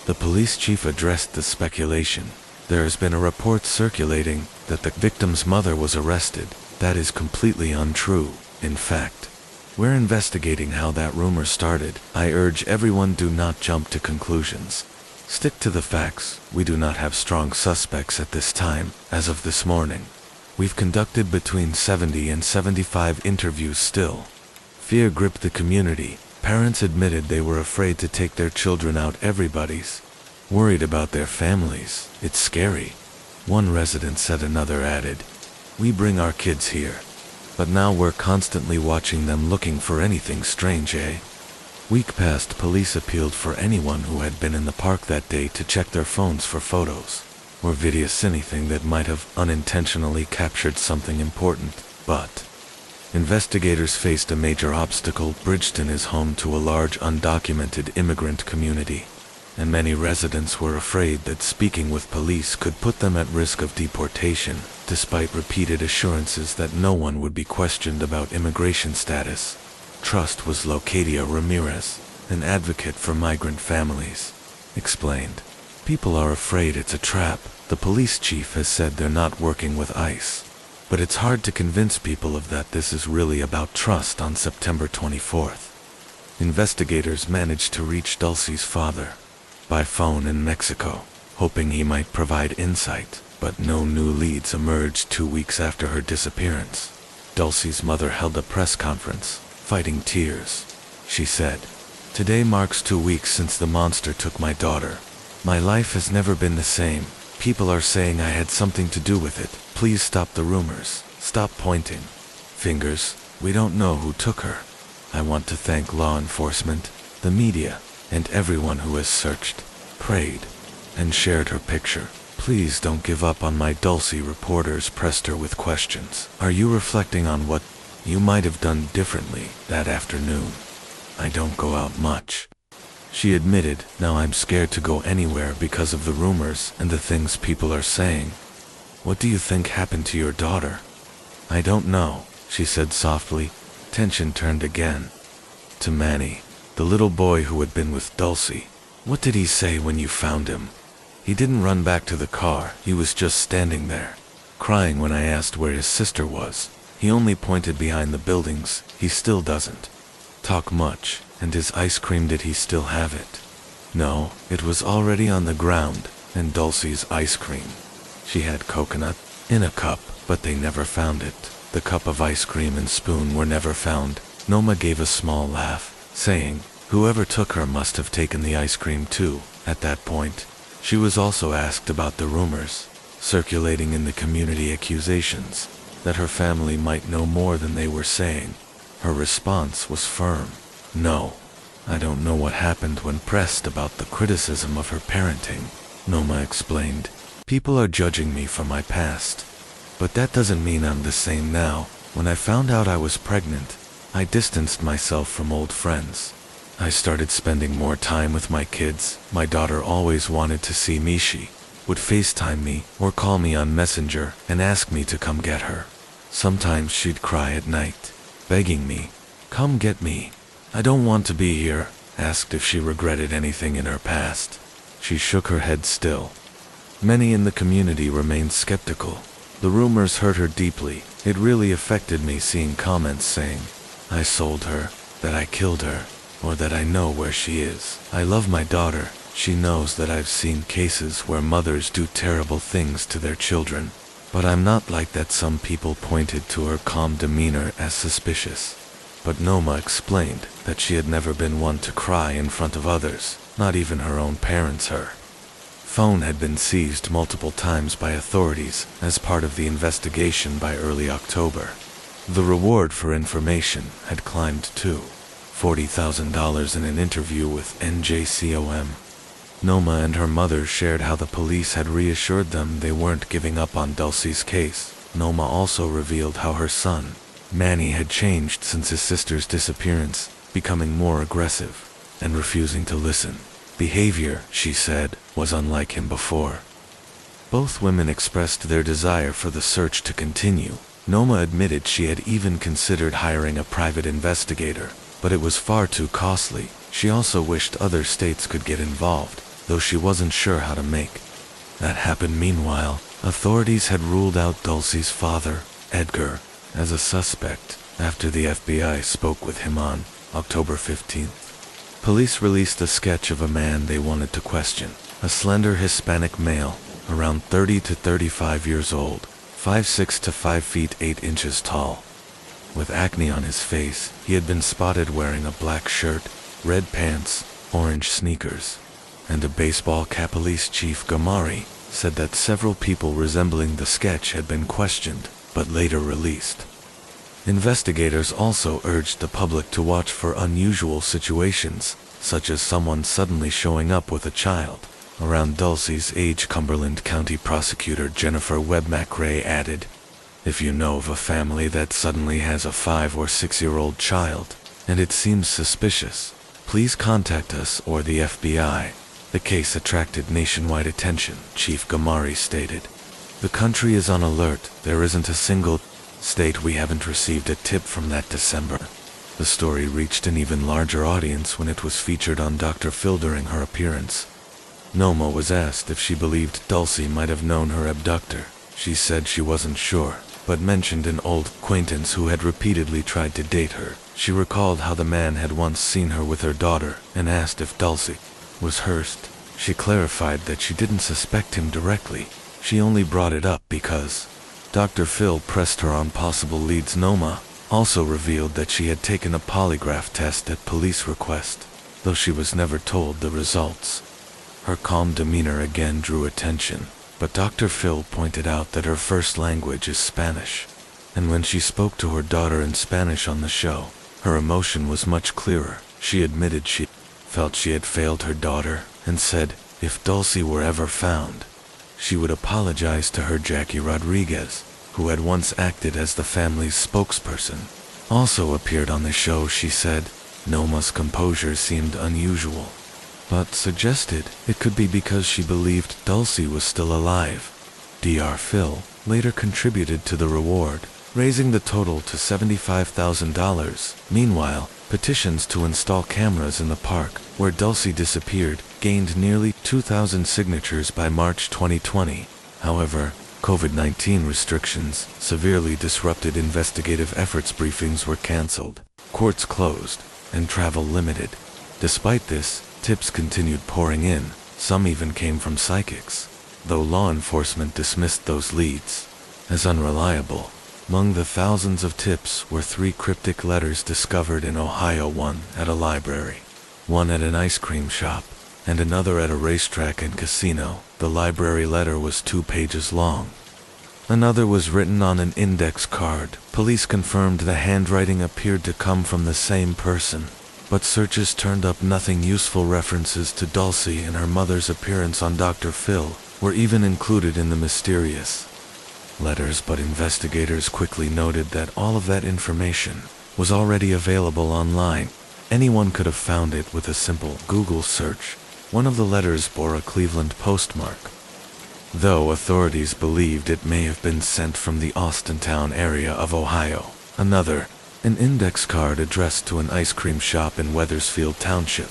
the police chief addressed the speculation. There has been a report circulating that the victim's mother was arrested. That is completely untrue. In fact, we're investigating how that rumor started. I urge everyone, do not jump to conclusions. Stick to the facts. We do not have strong suspects at this time. As of this morning, we've conducted between 70 and 75 interviews. Still, fear gripped the community. Parents admitted they were afraid to take their children out. Everybody's worried about their families. It's scary. One resident said. Another added, "We bring our kids here, but now we're constantly watching them, looking for anything strange, eh?" Week passed. Police appealed for anyone who had been in the park that day to check their phones for photos or videos, anything that might have unintentionally captured something important. But investigators faced a major obstacle. Bridgeton is home to a large undocumented immigrant community, and many residents were afraid that speaking with police could put them at risk of deportation. Despite repeated assurances that no one would be questioned about immigration status, trust was Locadia Ramirez, an advocate for migrant families, explained. "People are afraid it's a trap. The police chief has said they're not working with ICE, but it's hard to convince people of that. This is really about trust." On September 24th, investigators managed to reach Dulcie's father by phone in Mexico, hoping he might provide insight, but no new leads emerged. 2 weeks after her disappearance, Dulcie's mother held a press conference, fighting tears. She said, Today marks 2 weeks since the monster took my daughter. My life has never been the same. People are saying I had something to do with it. Please stop the rumors. Stop pointing fingers. We don't know who took her. I want to thank law enforcement, the media, and everyone who has searched, prayed, and shared her picture. Please don't give up on my Dulcie. Reporters pressed her with questions. Are you reflecting on what you might have done differently that afternoon? I don't go out much, she admitted. Now I'm scared to go anywhere because of the rumors and the things people are saying. What do you think happened to your daughter? I don't know, she said softly. Tension turned again to Manny, the little boy who had been with Dulcie. What did he say when you found him? He didn't run back to the car. He was just standing there, crying when I asked where his sister was. He only pointed behind the buildings. He still doesn't talk much. And his ice cream, did he still have it? No, it was already on the ground. And Dulcie's ice cream, she had coconut in a cup, but they never found it. The cup of ice cream and spoon were never found. Noma gave a small laugh, saying, whoever took her must have taken the ice cream too. At that point, she was also asked about the rumors circulating in the community, accusations that her family might know more than they were saying. Her response was firm. No, I don't know what happened. When pressed about the criticism of her parenting, Noma explained, people are judging me for my past, but that doesn't mean I'm the same now. When I found out I was pregnant, I distanced myself from old friends. I started spending more time with my kids. My daughter always wanted to see me. She would FaceTime me or call me on Messenger and ask me to come get her. Sometimes she'd cry at night, begging me, come get me. I don't want to be here. Asked if she regretted anything in her past, she shook her head still. Many in the community remained skeptical. The rumors hurt her deeply. It really affected me seeing comments saying, I sold her, that I killed her, or that I know where she is. I love my daughter. She knows that I've seen cases where mothers do terrible things to their children. But I'm not like that. Some people pointed to her calm demeanor as suspicious. But Noma explained that she had never been one to cry in front of others, not even her own parents. Her phone had been seized multiple times by authorities as part of the investigation by early October. The reward for information had climbed to $40,000 in an interview with NJCOM. Noma and her mother shared how the police had reassured them they weren't giving up on Dulcie's case. Noma also revealed how her son, Manny, had changed since his sister's disappearance, becoming more aggressive and refusing to listen. Behavior, she said, was unlike him before. Both women expressed their desire for the search to continue. Noma admitted she had even considered hiring a private investigator, but it was far too costly. She also wished other states could get involved, though she wasn't sure how to make that happen. Meanwhile, authorities had ruled out Dulcie's father, Edgar, as a suspect after the FBI spoke with him on October 15th. Police released a sketch of a man they wanted to question, a slender Hispanic male, around 30 to 35 years old, 5'6" to 5 feet 8 inches tall. With acne on his face, he had been spotted wearing a black shirt, red pants, orange sneakers, and a baseball cap. Police Chief Gamari said that several people resembling the sketch had been questioned, but later released. Investigators also urged the public to watch for unusual situations, such as someone suddenly showing up with a child around Dulcie's age. Cumberland County Prosecutor Jennifer Webb-McRae added, if you know of a family that suddenly has a 5 or 6-year-old child, and it seems suspicious, please contact us or the FBI. The case attracted nationwide attention, Chief Gamari stated. The country is on alert. There isn't a single state we haven't received a tip from that December. The story reached an even larger audience when it was featured on Dr. Phil. During her appearance, Noma was asked if she believed Dulcie might have known her abductor. She said she wasn't sure, but mentioned an old acquaintance who had repeatedly tried to date her. She recalled how the man had once seen her with her daughter and asked if Dulcie was hers. She clarified that she didn't suspect him directly. She only brought it up because Dr. Phil pressed her on possible leads. Noma also revealed that she had taken a polygraph test at police request. though she was never told the results. Her calm demeanor again drew attention, but Dr. Phil pointed out that her first language is Spanish, and when she spoke to her daughter in Spanish on the show, her emotion was much clearer. She admitted she felt she had failed her daughter, and said if Dulcie were ever found, she would apologize to her. Jackie Rodriguez, who had once acted as the family's spokesperson, also appeared on the show. She said Noma's composure seemed unusual, but suggested it could be because she believed Dulcie was still alive. Dr. Phil later contributed to the reward, raising the total to $75,000. Meanwhile, petitions to install cameras in the park, where Dulcie disappeared, gained nearly 2,000 signatures by March 2020. However, COVID-19 restrictions severely disrupted investigative efforts. Briefings were canceled, courts closed, and travel limited. Despite this, tips continued pouring in. Some even came from psychics, though law enforcement dismissed those leads as unreliable. Among the thousands of tips were 3 cryptic letters discovered in Ohio, one at a library, one at an ice cream shop, and another at a racetrack and casino. The library letter was 2 pages long. Another was written on an index card. Police confirmed the handwriting appeared to come from the same person, but searches turned up nothing useful. References to Dulcie and her mother's appearance on Dr. Phil were even included in the mysterious letters, but investigators quickly noted that all of that information was already available online. Anyone could have found it with a simple Google search. One of the letters bore a Cleveland postmark, though authorities believed it may have been sent from the Austintown area of Ohio. Another, an index card addressed to an ice cream shop in Wethersfield Township,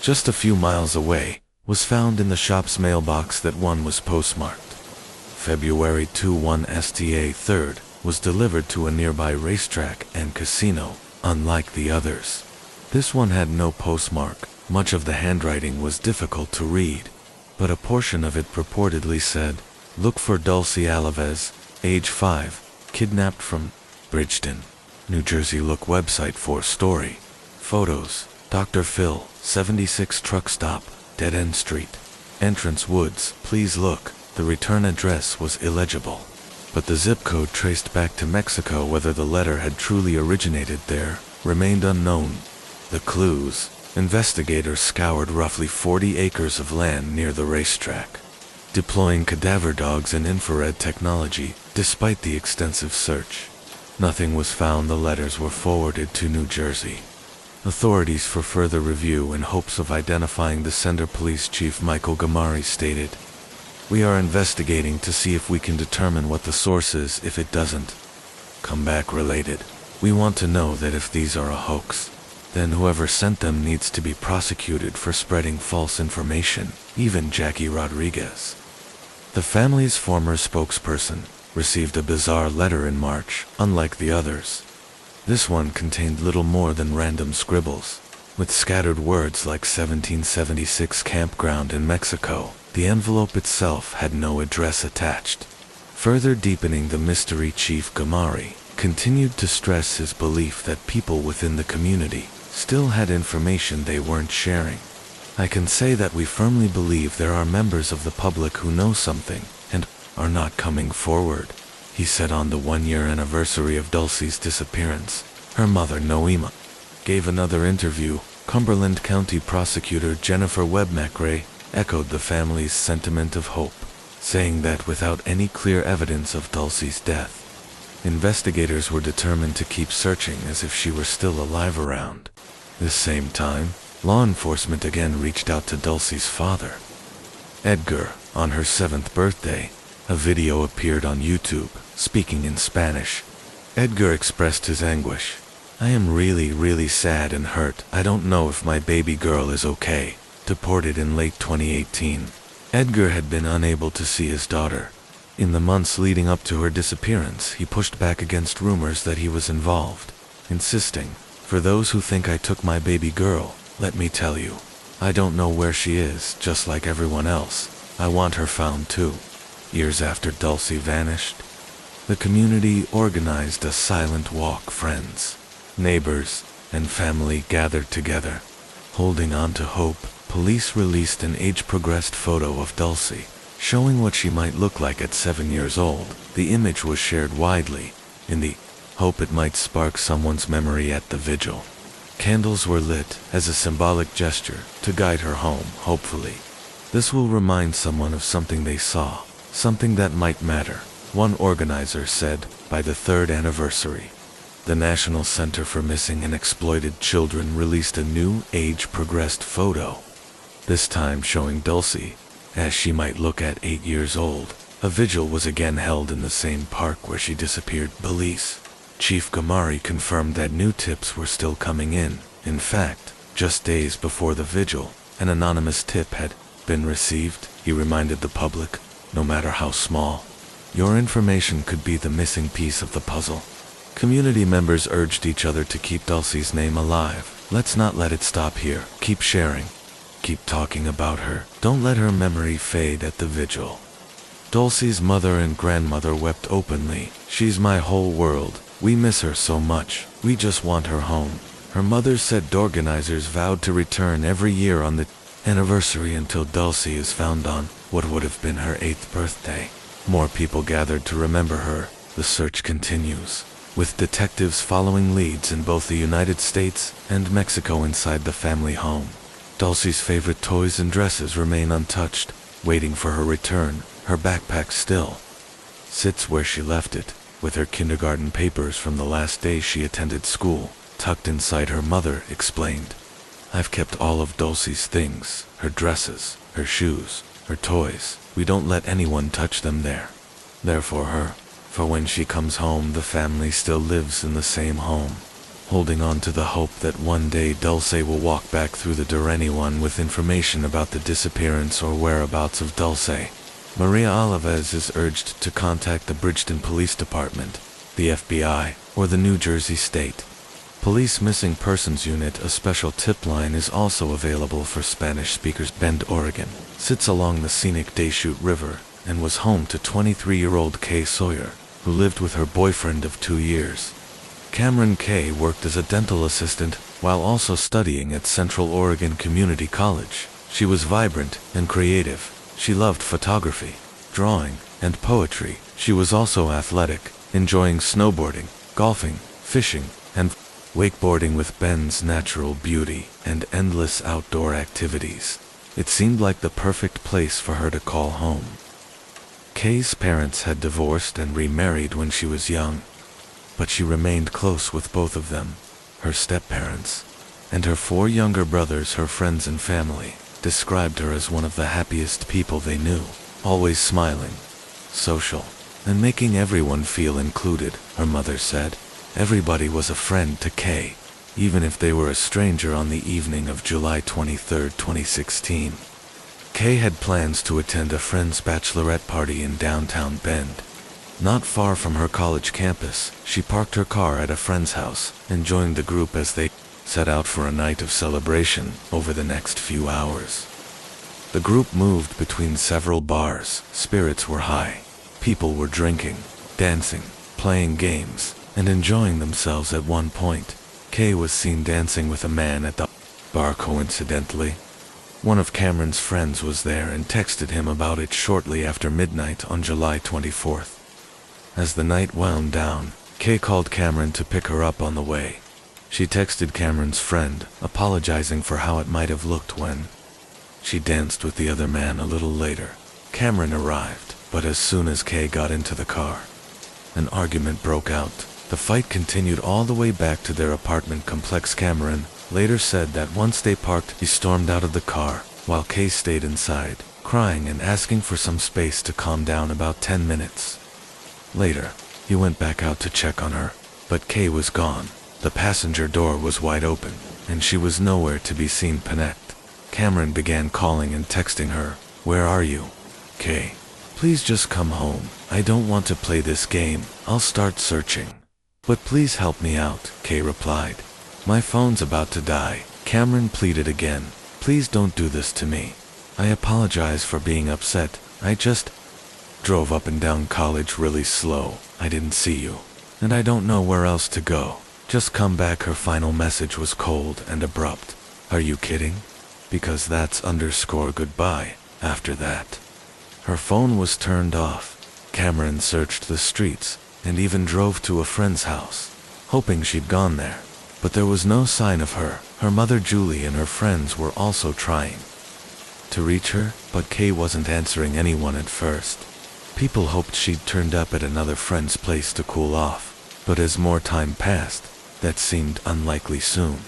just a few miles away, was found in the shop's mailbox. That one was postmarked February 21. Sta 3rd was delivered to a nearby racetrack and casino. Unlike the others, this one had no postmark. Much of the handwriting was difficult to read, but a portion of it purportedly said, "Look for Dulcie Alaves, age 5, kidnapped from Bridgeton, New Jersey." Look website for story. Photos: Dr. Phil, 76 truck stop, Dead End Street, entrance woods. Please look. The return address was illegible, but the zip code traced back to Mexico. Whether the letter had truly originated there remained unknown. The clues: investigators scoured roughly 40 acres of land near the racetrack, deploying cadaver dogs and infrared technology. Despite the extensive search, nothing was found. The letters were forwarded to New Jersey authorities for further review in hopes of identifying the sender. Police Chief Michael Gamari stated, "We are investigating to see if we can determine what the source is. If it doesn't come back related, we want to know that if these are a hoax, then whoever sent them needs to be prosecuted for spreading false information." Even Jackie Rodriguez, the family's former spokesperson, received a bizarre letter in March. Unlike the others, this one contained little more than random scribbles, with scattered words like 1776 campground in Mexico. The envelope itself had no address attached. Further deepening the mystery, Chief Gamari continued to stress his belief that people within the community still had information they weren't sharing. "I can say that we firmly believe there are members of the public who know something and are not coming forward," he said on the 1-year anniversary of Dulcie's disappearance. Her mother, Noema, gave another interview. Cumberland County Prosecutor Jennifer Webb McRae echoed the family's sentiment of hope, saying that without any clear evidence of Dulcie's death, investigators were determined to keep searching as if she were still alive around. This same time, law enforcement again reached out to Dulcie's father, Edgar, on her 7th birthday. A video appeared on YouTube, speaking in Spanish. Edgar expressed his anguish. "I am really sad and hurt. I don't know if my baby girl is okay." Deported in late 2018, Edgar had been unable to see his daughter. In the months leading up to her disappearance, he pushed back against rumors that he was involved, insisting, "For those who think I took my baby girl, let me tell you, I don't know where she is. Just like everyone else, I want her found too." Years after Dulcie vanished, the community organized a silent walk. Friends, neighbors, and family gathered together, Holding on to hope, police released an age-progressed photo of Dulcie, showing what she might look like at 7 years old. The image was shared widely, in the hope it might spark someone's memory at the vigil. Candles were lit as a symbolic gesture to guide her home, hopefully. This will remind someone of something they saw, something that might matter, one organizer said, by the 3rd anniversary. The National Center for Missing and Exploited Children released a new age-progressed photo, this time showing Dulcie, as she might look at 8 years old. A vigil was again held in the same park where she disappeared. Police Chief Gamari confirmed that new tips were still coming in. In fact, just days before the vigil, an anonymous tip had been received. He reminded the public, no matter how small, your information could be the missing piece of the puzzle. Community members urged each other to keep Dulcie's name alive. Let's not let it stop here. Keep sharing. Keep talking about her. Don't let her memory fade at the vigil. Dulcie's mother and grandmother wept openly. She's my whole world. We miss her so much. We just want her home. Her mother said organizers vowed to return every year on the anniversary until Dulcie is found on what would have been her 8th birthday. More people gathered to remember her. The search continues, with detectives following leads in both the United States and Mexico inside the family home. Dulcie's favorite toys and dresses remain untouched, waiting for her return. Her backpack still sits where she left it, with her kindergarten papers from the last day she attended school, tucked inside. Her mother explained, I've kept all of Dulcie's things, her dresses, her shoes, her toys. We don't let anyone touch them there. They're for her. For when she comes home, the family still lives in the same home. Holding on to the hope that one day Dulcie will walk back through the door. Anyone with information about the disappearance or whereabouts of Dulcie, Maria Alvarez is urged to contact the Bridgeton Police Department, the FBI, or the New Jersey State Police Missing Persons Unit. A special tip line is also available for Spanish speakers. Bend, Oregon, sits along the scenic Deschutes River and was home to 23-year-old Kay Sawyer, who lived with her boyfriend of 2 years. Cameron Kay worked as a dental assistant while also studying at Central Oregon Community College. She was vibrant and creative. She loved photography, drawing, and poetry. She was also athletic, enjoying snowboarding, golfing, fishing, and wakeboarding. With Bend's natural beauty and endless outdoor activities, it seemed like the perfect place for her to call home. Kay's parents had divorced and remarried when she was young, but she remained close with both of them, her step-parents, and her 4 younger brothers. Her friends and family described her as one of the happiest people they knew, always smiling, social, and making everyone feel included. Her mother said, everybody was a friend to Kay, even if they were a stranger. On the evening of July 23, 2016, Kay had plans to attend a friend's bachelorette party in downtown Bend. Not far from her college campus, she parked her car at a friend's house and joined the group as they set out for a night of celebration. Over the next few hours, the group moved between several bars. Spirits were high. People were drinking, dancing, playing games, and enjoying themselves. At one point, Kay was seen dancing with a man at the bar. Coincidentally, one of Cameron's friends was there and texted him about it shortly after midnight on July 24th. As the night wound down, Kay called Cameron to pick her up on the way. She texted Cameron's friend, apologizing for how it might have looked when she danced with the other man. A little later, Cameron arrived, but as soon as Kay got into the car, an argument broke out. The fight continued all the way back to their apartment complex. Cameron later said that once they parked, he stormed out of the car, while Kay stayed inside, crying and asking for some space to calm down. About 10 minutes later, he went back out to check on her, but Kay was gone. The passenger door was wide open, and she was nowhere to be seen. Panicked, Cameron began calling and texting her, "Where are you? Kay, please just come home. I don't want to play this game. I'll start searching, but please help me out," Kay replied. "My phone's about to die." Cameron pleaded again, "Please don't do this to me. I apologize for being upset. I just drove up and down College really slow. I didn't see you, and I don't know where else to go. Just come back." Her final message was cold and abrupt. Are you kidding? Because that's underscore goodbye after that. Her phone was turned off. Cameron searched the streets and even drove to a friend's house, hoping she'd gone there. But there was no sign of her. Her mother Julie and her friends were also trying to reach her, but Kay wasn't answering anyone at first. People hoped she'd turned up at another friend's place to cool off, but as more time passed, that seemed unlikely soon.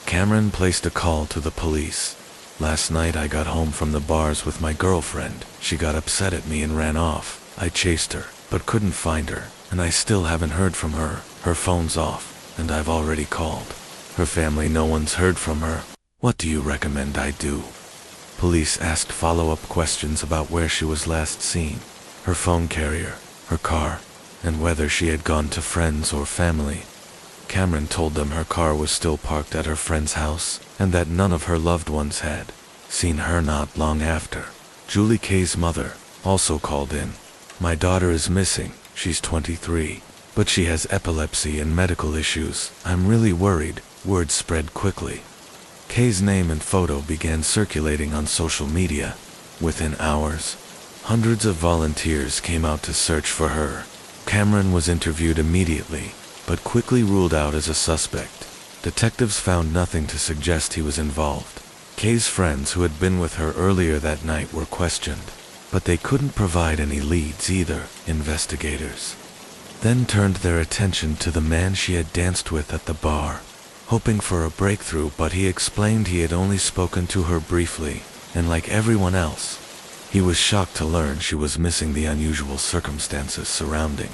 Cameron placed a call to the police. Last night I got home from the bars with my girlfriend. She got upset at me and ran off. I chased her, but couldn't find her, and I still haven't heard from her. Her phone's off, and I've already called her family. No one's heard from her. What do you recommend I do? Police asked follow-up questions about where she was last seen, her phone carrier, her car, and whether she had gone to friends or family. Cameron told them her car was still parked at her friend's house, and that none of her loved ones had seen her not long after. Julie Kay's mother also called in. My daughter is missing. She's 23, but she has epilepsy and medical issues. I'm really worried. Word spread quickly. Kay's name and photo began circulating on social media. Within hours, hundreds of volunteers came out to search for her. Cameron was interviewed immediately, but quickly ruled out as a suspect. Detectives found nothing to suggest he was involved. Kay's friends who had been with her earlier that night were questioned, but they couldn't provide any leads either. Investigators then turned their attention to the man she had danced with at the bar, hoping for a breakthrough, but he explained he had only spoken to her briefly, and like everyone else, he was shocked to learn she was missing. The unusual circumstances surrounding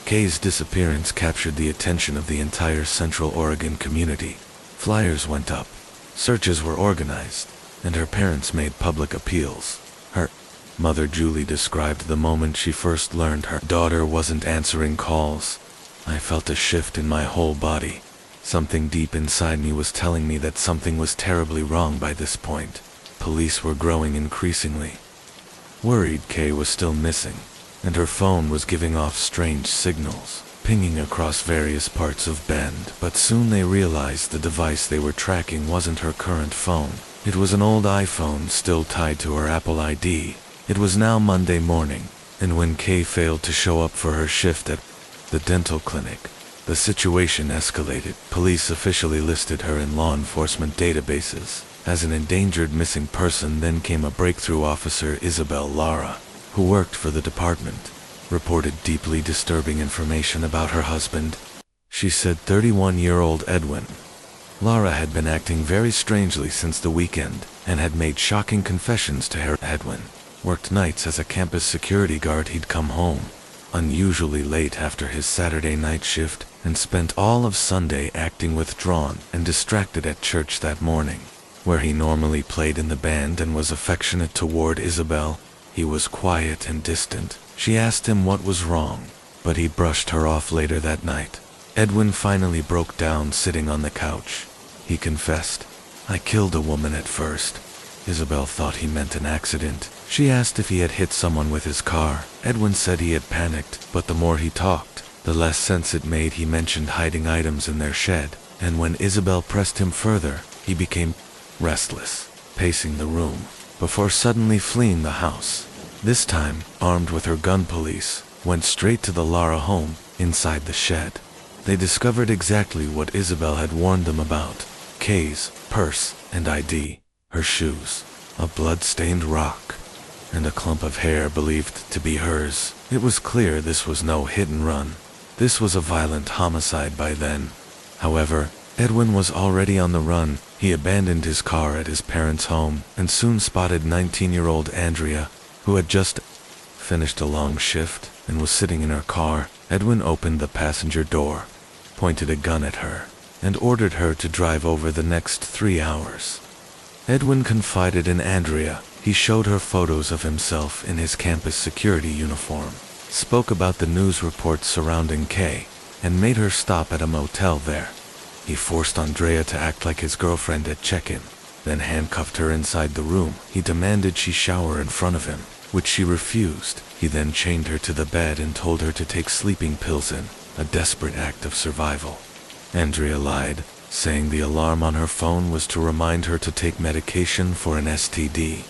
Kay's disappearance captured the attention of the entire Central Oregon community. Flyers went up, searches were organized, and her parents made public appeals. Her mother Julie described the moment she first learned her daughter wasn't answering calls. I felt a shift in my whole body. Something deep inside me was telling me that something was terribly wrong by this point. Police were growing increasingly worried. Kay was still missing, and her phone was giving off strange signals, pinging across various parts of Bend. But soon they realized the device they were tracking wasn't her current phone. It was an old iPhone still tied to her Apple ID. It was now Monday morning, and when Kay failed to show up for her shift at the dental clinic, the situation escalated. Police officially listed her in law enforcement databases as an endangered missing person. Then came a breakthrough. Officer Isabel Lara, who worked for the department, reported deeply disturbing information about her husband. She said 31-year-old Edwin Lara had been acting very strangely since the weekend and had made shocking confessions to her. Edwin worked nights as a campus security guard. He'd come home unusually late after his Saturday night shift and spent all of Sunday acting withdrawn and distracted at church that morning, where he normally played in the band and was affectionate toward Isabel. He was quiet and distant. She asked him what was wrong, but he brushed her off. Later that night, Edwin finally broke down sitting on the couch. He confessed, "I killed a woman at first." Isabel thought he meant an accident. She asked if he had hit someone with his car. Edwin said he had panicked, but the more he talked, the less sense it made. He mentioned hiding items in their shed, and when Isabel pressed him further, he became restless, pacing the room, before suddenly fleeing the house. This time, armed with her gun, police went straight to the Lara home. Inside the shed, they discovered exactly what Isabel had warned them about: Kay's purse and ID, her shoes, a blood-stained rock, and a clump of hair believed to be hers. It was clear this was no hit and run. This was a violent homicide by then. However, Edwin was already on the run. He abandoned his car at his parents' home and soon spotted 19-year-old Andrea, who had just finished a long shift and was sitting in her car. Edwin opened the passenger door, pointed a gun at her, and ordered her to drive over the next 3 hours. Edwin confided in Andrea. He showed her photos of himself in his campus security uniform, spoke about the news reports surrounding Kay, and made her stop at a motel there. He forced Andrea to act like his girlfriend at check-in, then handcuffed her inside the room. He demanded she shower in front of him, which she refused. He then chained her to the bed and told her to take sleeping pills in a desperate act of survival. Andrea lied, saying the alarm on her phone was to remind her to take medication for an STD.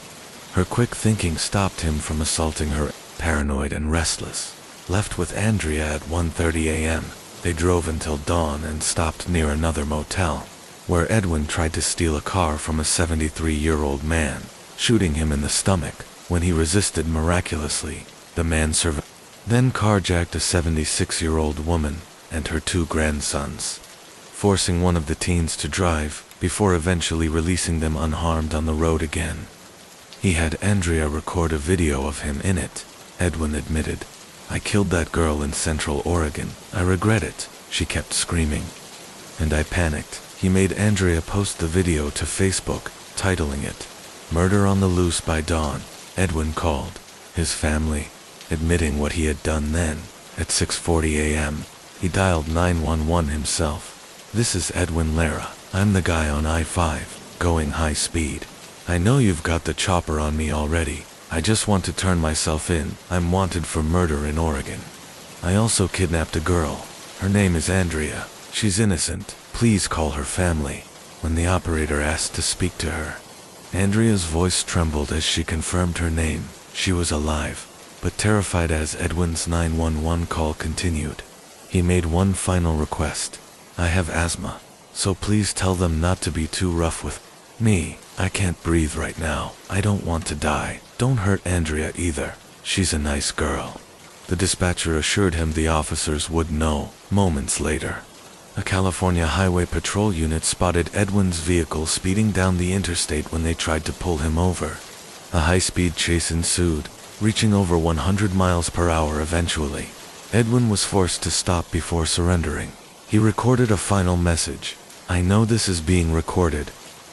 Her quick thinking stopped him from assaulting her. Paranoid and restless, left with Andrea at 1:30 a.m., they drove until dawn and stopped near another motel, where Edwin tried to steal a car from a 73-year-old man, shooting him in the stomach. When he resisted miraculously, the man survived, then carjacked a 76-year-old woman and her 2 grandsons, forcing one of the teens to drive, before eventually releasing them unharmed on the road again. He had Andrea record a video of him in it. Edwin admitted, "I killed that girl in Central Oregon. I regret it," she kept screaming. "And I panicked." He made Andrea post the video to Facebook, titling it, "Murder on the Loose by Dawn." Edwin called his family, admitting what he had done. Then, at 6:40 a.m., he dialed 911 himself. "This is Edwin Lara. I'm the guy on I-5, going high speed. I know you've got the chopper on me already. I just want to turn myself in. I'm wanted for murder in Oregon. I also kidnapped a girl. Her name is Andrea. She's innocent. Please call her family." When the operator asked to speak to her, Andrea's voice trembled as she confirmed her name. She was alive, but terrified as Edwin's 911 call continued. He made one final request. "I have asthma, so please tell them not to be too rough with me. I can't breathe right now. I don't want to die. Don't hurt Andrea either. She's a nice girl." The dispatcher assured him the officers would know. Moments later, a California Highway Patrol unit spotted Edwin's vehicle speeding down the interstate when they tried to pull him over. A high-speed chase ensued, reaching over 100 miles per hour eventually. Edwin was forced to stop before surrendering. He recorded a final message. "I know this is being recorded,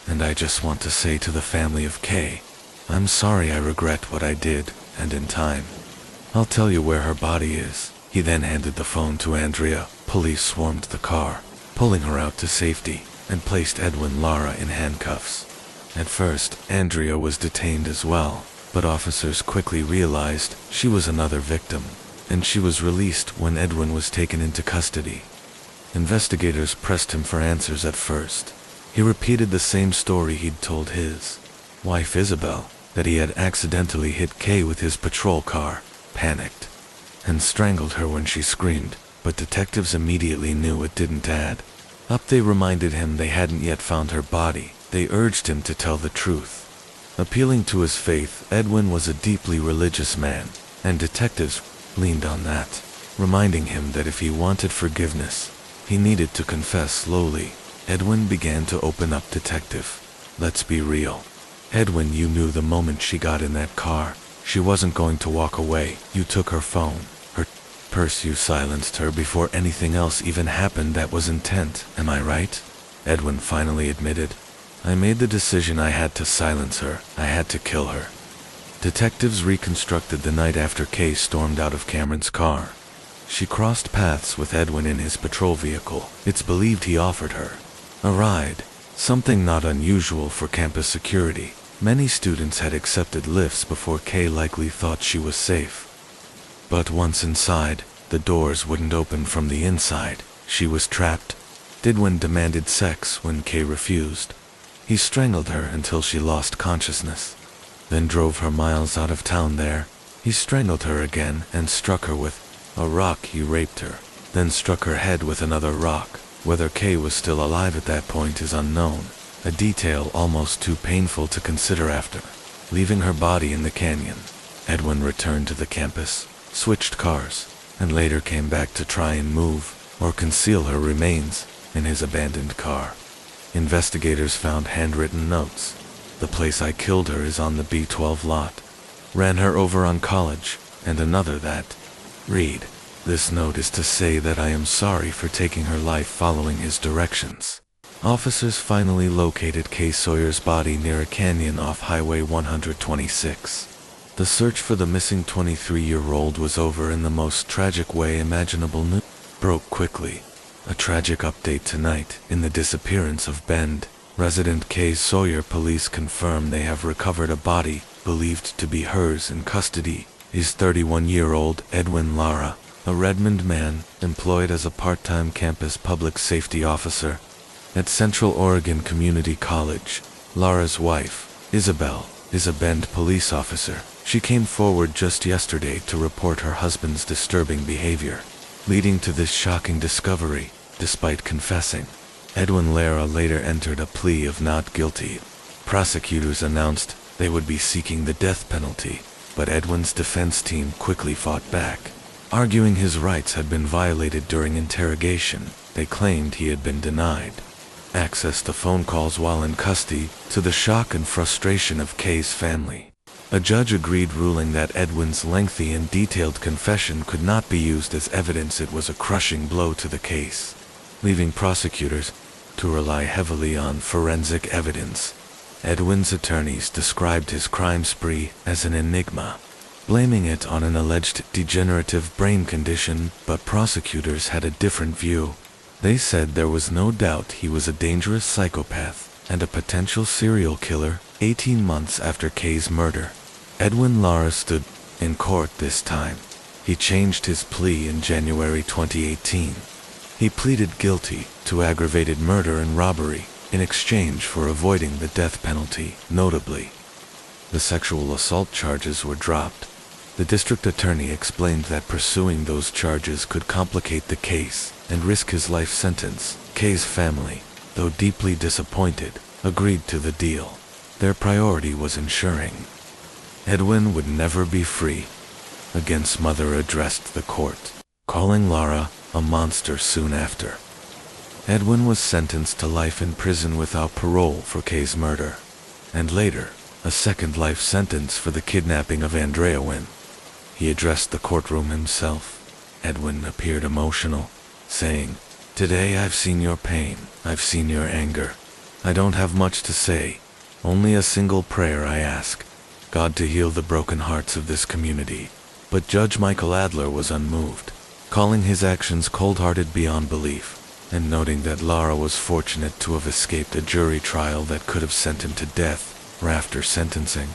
and I just want to say to the family of Kay, I'm sorry. I regret what I did, and in time, I'll tell you where her body is." He then handed the phone to Andrea. Police swarmed the car, pulling her out to safety, and placed Edwin Lara in handcuffs. At first, Andrea was detained as well, but officers quickly realized she was another victim, and she was released when Edwin was taken into custody. Investigators pressed him for answers at first. He repeated the same story he'd told his wife Isabel, that he had accidentally hit Kay with his patrol car, panicked, and strangled her when she screamed, but detectives immediately knew it didn't add up. They reminded him they hadn't yet found her body. They urged him to tell the truth. Appealing to his faith, Edwin was a deeply religious man, and detectives leaned on that, reminding him that if he wanted forgiveness, he needed to confess slowly. Edwin began to open up. "Detective, let's be real. Edwin, you knew the moment she got in that car, she wasn't going to walk away. You took her phone, her purse. You silenced her before anything else even happened. That was intent, am I right?" Edwin finally admitted. "I made the decision. I had to silence her. I had to kill her." Detectives reconstructed the night after Kay stormed out of Cameron's car. She crossed paths with Edwin in his patrol vehicle. It's believed he offered her a ride, something not unusual for campus security. Many students had accepted lifts before Kay likely thought she was safe. But once inside, the doors wouldn't open from the inside. She was trapped. Edwin demanded sex when Kay refused. He strangled her until she lost consciousness, then drove her miles out of town. There, he strangled her again and struck her with a rock. He raped her, then struck her head with another rock. Whether Kay was still alive at that point is unknown, a detail almost too painful to consider. After leaving her body in the canyon, Edwin returned to the campus, switched cars, and later came back to try and move or conceal her remains in his abandoned car. Investigators found handwritten notes. "The place I killed her is on the B12 lot. Ran her over on College," and another that read, "This note is to say that I am sorry for taking her life," following his directions. Officers finally located Kay Sawyer's body near a canyon off Highway 126. The search for the missing 23-year-old was over in the most tragic way imaginable. News broke quickly. A tragic update tonight. In the disappearance of Bend resident Kay Sawyer, police confirm they have recovered a body believed to be hers in custody. Is 31-year-old Edwin Lara, a Redmond man employed as a part-time campus public safety officer. At Central Oregon Community College, Laura's wife, Isabel, is a Bend police officer. She came forward just yesterday to report her husband's disturbing behavior, leading to this shocking discovery. Despite confessing, Edwin Lara later entered a plea of not guilty. Prosecutors announced they would be seeking the death penalty, but Edwin's defense team quickly fought back, arguing his rights had been violated during interrogation. They claimed he had been denied access to phone calls while in custody, to the shock and frustration of Kay's family. A judge agreed, ruling that Edwin's lengthy and detailed confession could not be used as evidence. It was a crushing blow to the case, leaving prosecutors to rely heavily on forensic evidence. Edwin's attorneys described his crime spree as an enigma, blaming it on an alleged degenerative brain condition, but prosecutors had a different view. They said there was no doubt he was a dangerous psychopath and a potential serial killer. 18 months after Kay's murder, Edwin Lara stood in court this time. He changed his plea in January 2018. He pleaded guilty to aggravated murder and robbery in exchange for avoiding the death penalty. Notably, the sexual assault charges were dropped. The district attorney explained that pursuing those charges could complicate the case and risk his life sentence. Kay's family, though deeply disappointed, agreed to the deal. Their priority was ensuring Edwin would never be free. Again's mother addressed the court, calling Lara a monster soon after. Edwin was sentenced to life in prison without parole for Kay's murder, and later, a second life sentence for the kidnapping of Andrea Wynn. He addressed the courtroom himself. Edwin appeared emotional, saying, "Today I've seen your pain, I've seen your anger. I don't have much to say, only a single prayer I ask, God to heal the broken hearts of this community." But Judge Michael Adler was unmoved, calling his actions cold-hearted beyond belief, and noting that Lara was fortunate to have escaped a jury trial that could have sent him to death. After sentencing,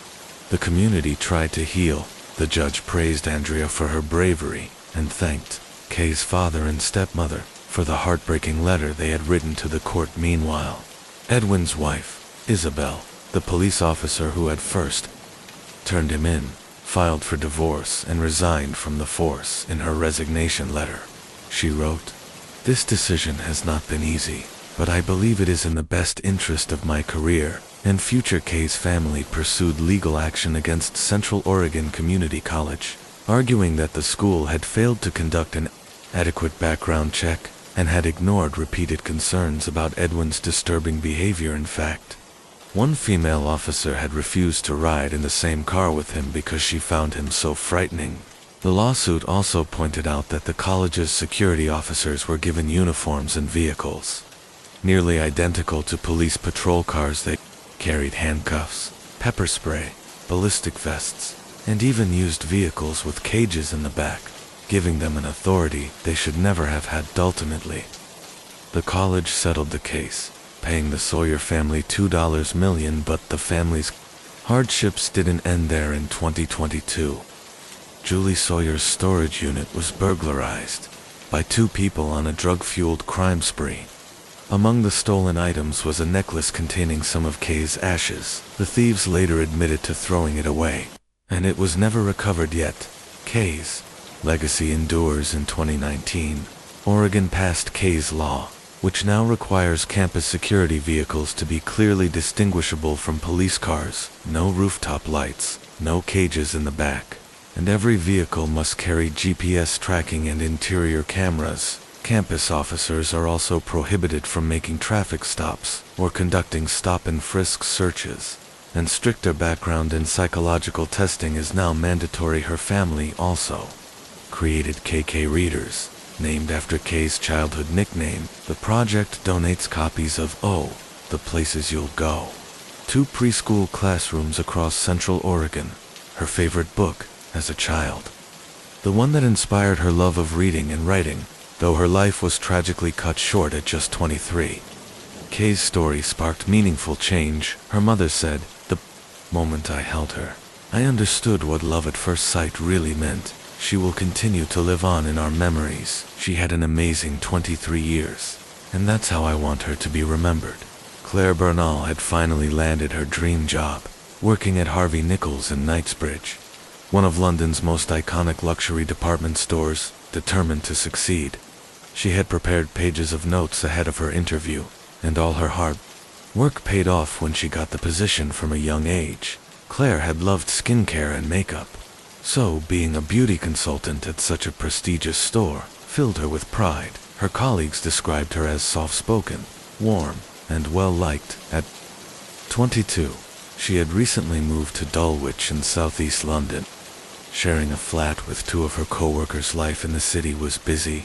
the community tried to heal. The judge praised Andrea for her bravery and thanked Kay's father and stepmother for the heartbreaking letter they had written to the court. Meanwhile, Edwin's wife, Isabel, the police officer who had first turned him in, filed for divorce and resigned from the force. In her resignation letter, she wrote, "This decision has not been easy, but I believe it is in the best interest of my career and future." Kay's family pursued legal action against Central Oregon Community College, arguing that the school had failed to conduct an adequate background check and had ignored repeated concerns about Edwin's disturbing behavior. In fact, one female officer had refused to ride in the same car with him because she found him so frightening. The lawsuit also pointed out that the college's security officers were given uniforms and vehicles nearly identical to police patrol cars. They carried handcuffs, pepper spray, ballistic vests, and even used vehicles with cages in the back, giving them an authority they should never have had. Ultimately, the college settled the case, paying the Sawyer family $2 million, but the family's hardships didn't end there. In 2022, Julie Sawyer's storage unit was burglarized by two people on a drug-fueled crime spree. Among the stolen items was a necklace containing some of Kay's ashes. The thieves later admitted to throwing it away, and it was never recovered. Yet Kay's legacy endures. In 2019, Oregon passed Kay's Law, which now requires campus security vehicles to be clearly distinguishable from police cars. No rooftop lights, no cages in the back, and every vehicle must carry GPS tracking and interior cameras. Campus officers are also prohibited from making traffic stops or conducting stop and frisk searches, and stricter background and psychological testing is now mandatory. Her family also created KK Readers, named after Kay's childhood nickname. The project donates copies of Oh, the Places You'll Go to preschool classrooms across Central Oregon. Her favorite book as a child, the one that inspired her love of reading and writing, though her life was tragically cut short at just 23. Kay's story sparked meaningful change. Her mother said, "The moment I held her, I understood what love at first sight really meant. She will continue to live on in our memories. She had an amazing 23 years." and that's how I want her to be remembered. Claire Bernal had finally landed her dream job, working at Harvey Nichols in Knightsbridge, one of London's most iconic luxury department stores. Determined to succeed, she had prepared pages of notes ahead of her interview, and all her hard work paid off when she got the position from a young age. Claire had loved skincare and makeup, so being a beauty consultant at such a prestigious store filled her with pride. Her colleagues described her as soft-spoken, warm, and well-liked. At 22, she had recently moved to Dulwich in southeast London. Sharing a flat with two of her co-workers, life in the city was busy,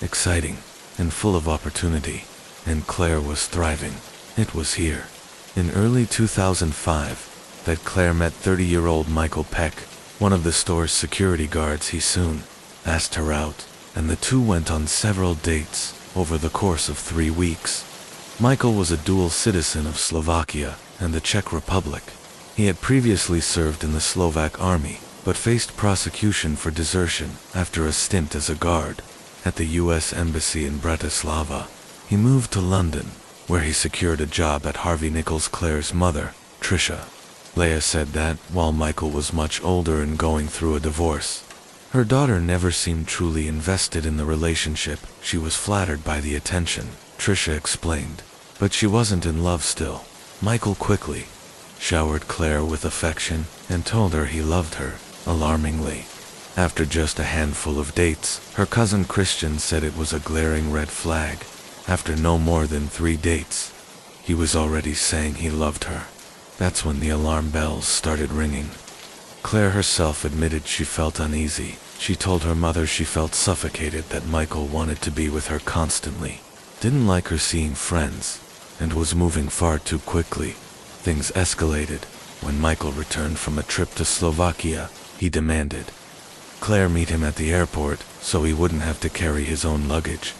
exciting, and full of opportunity, and Claire was thriving. It was here, in early 2005, that Claire met 30-year-old Michael Peck, one of the store's security guards. He soon asked her out, and the two went on several dates over the course of 3 weeks. Michael was a dual citizen of Slovakia and the Czech Republic. He had previously served in the Slovak army, but faced prosecution for desertion after a stint as a guard at the U.S. Embassy in Bratislava. He moved to London, where he secured a job at Harvey Nichols. Claire's mother, Tricia Leah, said that, while Michael was much older and going through a divorce, her daughter never seemed truly invested in the relationship. She was flattered by the attention, Tricia explained, but she wasn't in love still. Michael quickly showered Claire with affection and told her he loved her. Alarmingly, after just a handful of dates, her cousin Christian said it was a glaring red flag. After no more than 3 dates, he was already saying he loved her. That's when the alarm bells started ringing. Claire herself admitted she felt uneasy. She told her mother she felt suffocated, that Michael wanted to be with her constantly, didn't like her seeing friends, and was moving far too quickly. Things escalated when Michael returned from a trip to Slovakia. He demanded Claire meet him at the airport so he wouldn't have to carry his own luggage,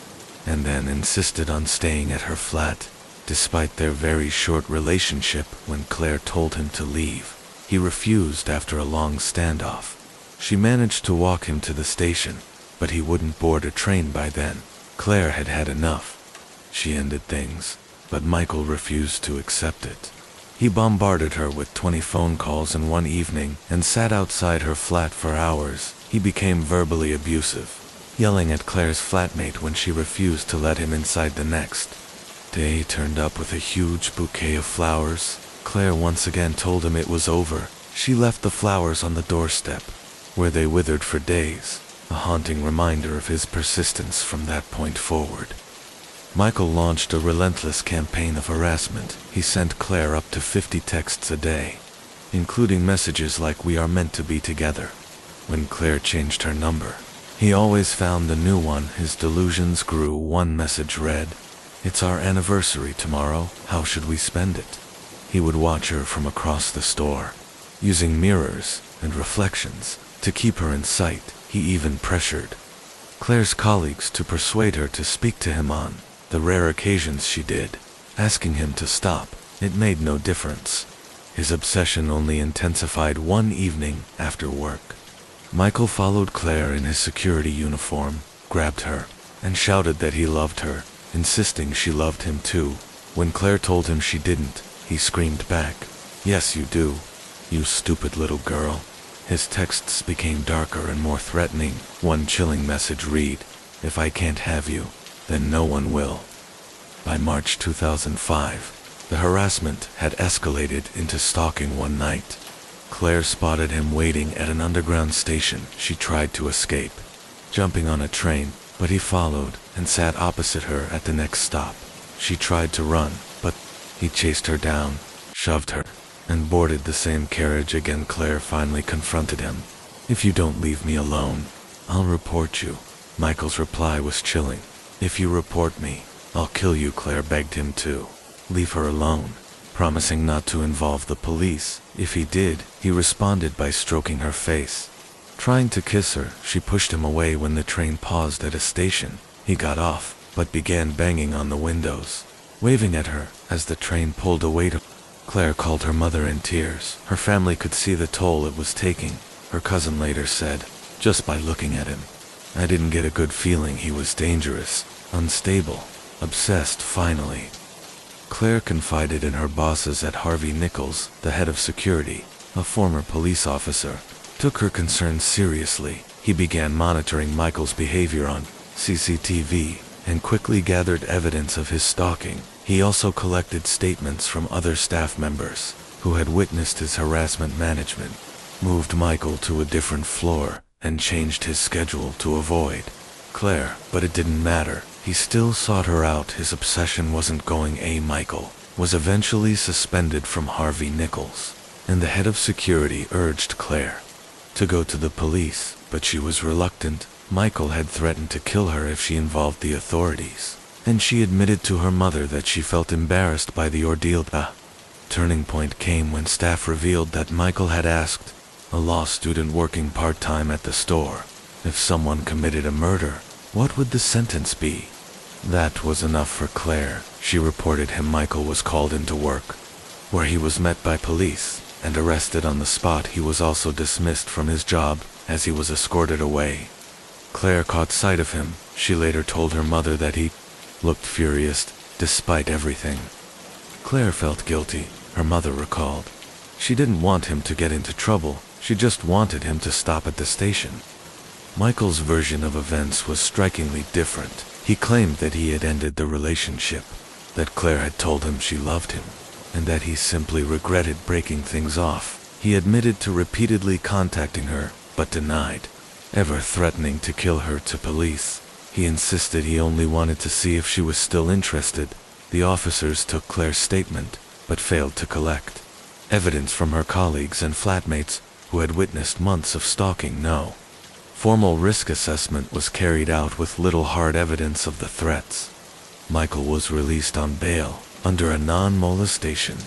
and then insisted on staying at her flat. Despite their very short relationship, when Claire told him to leave, he refused. After a long standoff, she managed to walk him to the station, but he wouldn't board a train by then. Claire had had enough. She ended things, but Michael refused to accept it. He bombarded her with 20 phone calls in one evening and sat outside her flat for hours. He became verbally abusive, yelling at Claire's flatmate when she refused to let him inside. The next day he turned up with a huge bouquet of flowers. Claire once again told him it was over. She left the flowers on the doorstep, where they withered for days, a haunting reminder of his persistence from that point forward. Michael launched a relentless campaign of harassment. He sent Claire up to 50 texts a day, including messages like "We are meant to be together." When Claire changed her number, he always found the new one. His delusions grew. One message read, "It's our anniversary tomorrow. How should we spend it?" He would watch her from across the store, using mirrors and reflections to keep her in sight. He even pressured Claire's colleagues to persuade her to speak to him on the rare occasions she did, asking him to stop. It made no difference. His obsession only intensified. One evening after work, Michael followed Claire in his security uniform, grabbed her, and shouted that he loved her, insisting she loved him too. When Claire told him she didn't, he screamed back, "Yes, you do, you stupid little girl." His texts became darker and more threatening. One chilling message read, "If I can't have you, then no one will." By March 2005, the harassment had escalated into stalking. One night, Claire spotted him waiting at an underground station. She tried to escape, jumping on a train, but he followed and sat opposite her at the next stop. She tried to run, but he chased her down, shoved her, and boarded the same carriage again. Claire finally confronted him. "If you don't leave me alone, I'll report you." Michael's reply was chilling. "If you report me, I'll kill you." Claire begged him to leave her alone, promising not to involve the police. If he did, he responded by stroking her face. Trying to kiss her, she pushed him away. When the train paused at a station, he got off, but began banging on the windows, waving at her as the train pulled away. Claire called her mother in tears. Her family could see the toll it was taking. Her cousin later said, "Just by looking at him, I didn't get a good feeling. He was dangerous, unstable, Obsessed, finally. Claire confided in her bosses at Harvey Nichols, the head of security, a former police officer, took her concerns seriously. He began monitoring Michael's behavior on CCTV and quickly gathered evidence of his stalking. He also collected statements from other staff members who had witnessed his harassment management, moved Michael to a different floor, and changed his schedule to avoid Claire. But it didn't matter. He still sought her out. His obsession wasn't going away. Michael was eventually suspended from Harvey Nichols, and the head of security urged Claire to go to the police, but she was reluctant. Michael had threatened to kill her if she involved the authorities, and she admitted to her mother that she felt embarrassed by the ordeal. The turning point came when staff revealed that Michael had asked a law student working part-time at the store, if someone committed a murder, what would the sentence be? That was enough for Claire. She reported him. Michael was called into work, where he was met by police and arrested on the spot. He was also dismissed from his job as he was escorted away. Claire caught sight of him. She later told her mother that he looked furious despite everything. Claire felt guilty, her mother recalled. She didn't want him to get into trouble. She just wanted him to stop at the station. Michael's version of events was strikingly different. He claimed that he had ended the relationship, that Claire had told him she loved him, and that he simply regretted breaking things off. He admitted to repeatedly contacting her, but denied ever threatening to kill her to police. He insisted he only wanted to see if she was still interested. The officers took Claire's statement, but failed to collect evidence from her colleagues and flatmates who had witnessed months of stalking. No formal risk assessment was carried out with little hard evidence of the threats. Michael was released on bail under a non-molestation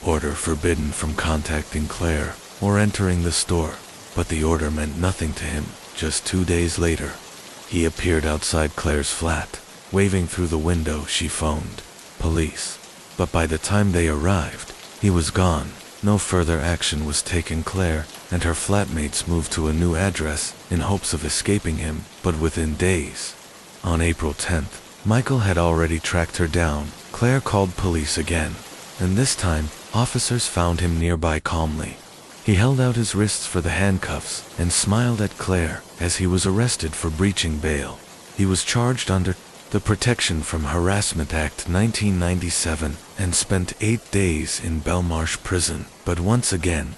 order, forbidden from contacting Claire or entering the store, but the order meant nothing to him. Just 2 days later, he appeared outside Claire's flat. Waving through the window, she phoned police, but by the time they arrived, he was gone. No further action was taken. Claire and her flatmates moved to a new address in hopes of escaping him, but within days. On April 10th, Michael had already tracked her down. Claire called police again, and this time, officers found him nearby calmly. He held out his wrists for the handcuffs and smiled at Claire as he was arrested for breaching bail. He was charged under the Protection from Harassment Act 1997 and spent 8 days in Belmarsh prison. But once again,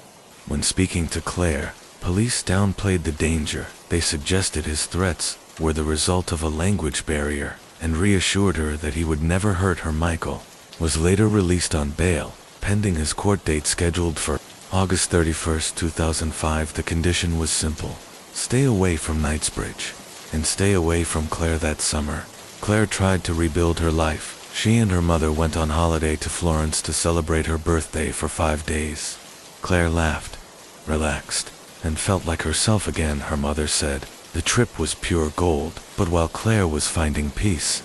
when speaking to Claire, police downplayed the danger. They suggested his threats were the result of a language barrier and reassured her that he would never hurt her. Michael was later released on bail, pending his court date scheduled for August 31, 2005. The condition was simple: stay away from Knightsbridge and stay away from Claire. That summer, Claire tried to rebuild her life. She and her mother went on holiday to Florence to celebrate her birthday for 5 days. Claire laughed, relaxed, and felt like herself again. Her mother said the trip was pure gold. But while Claire was finding peace,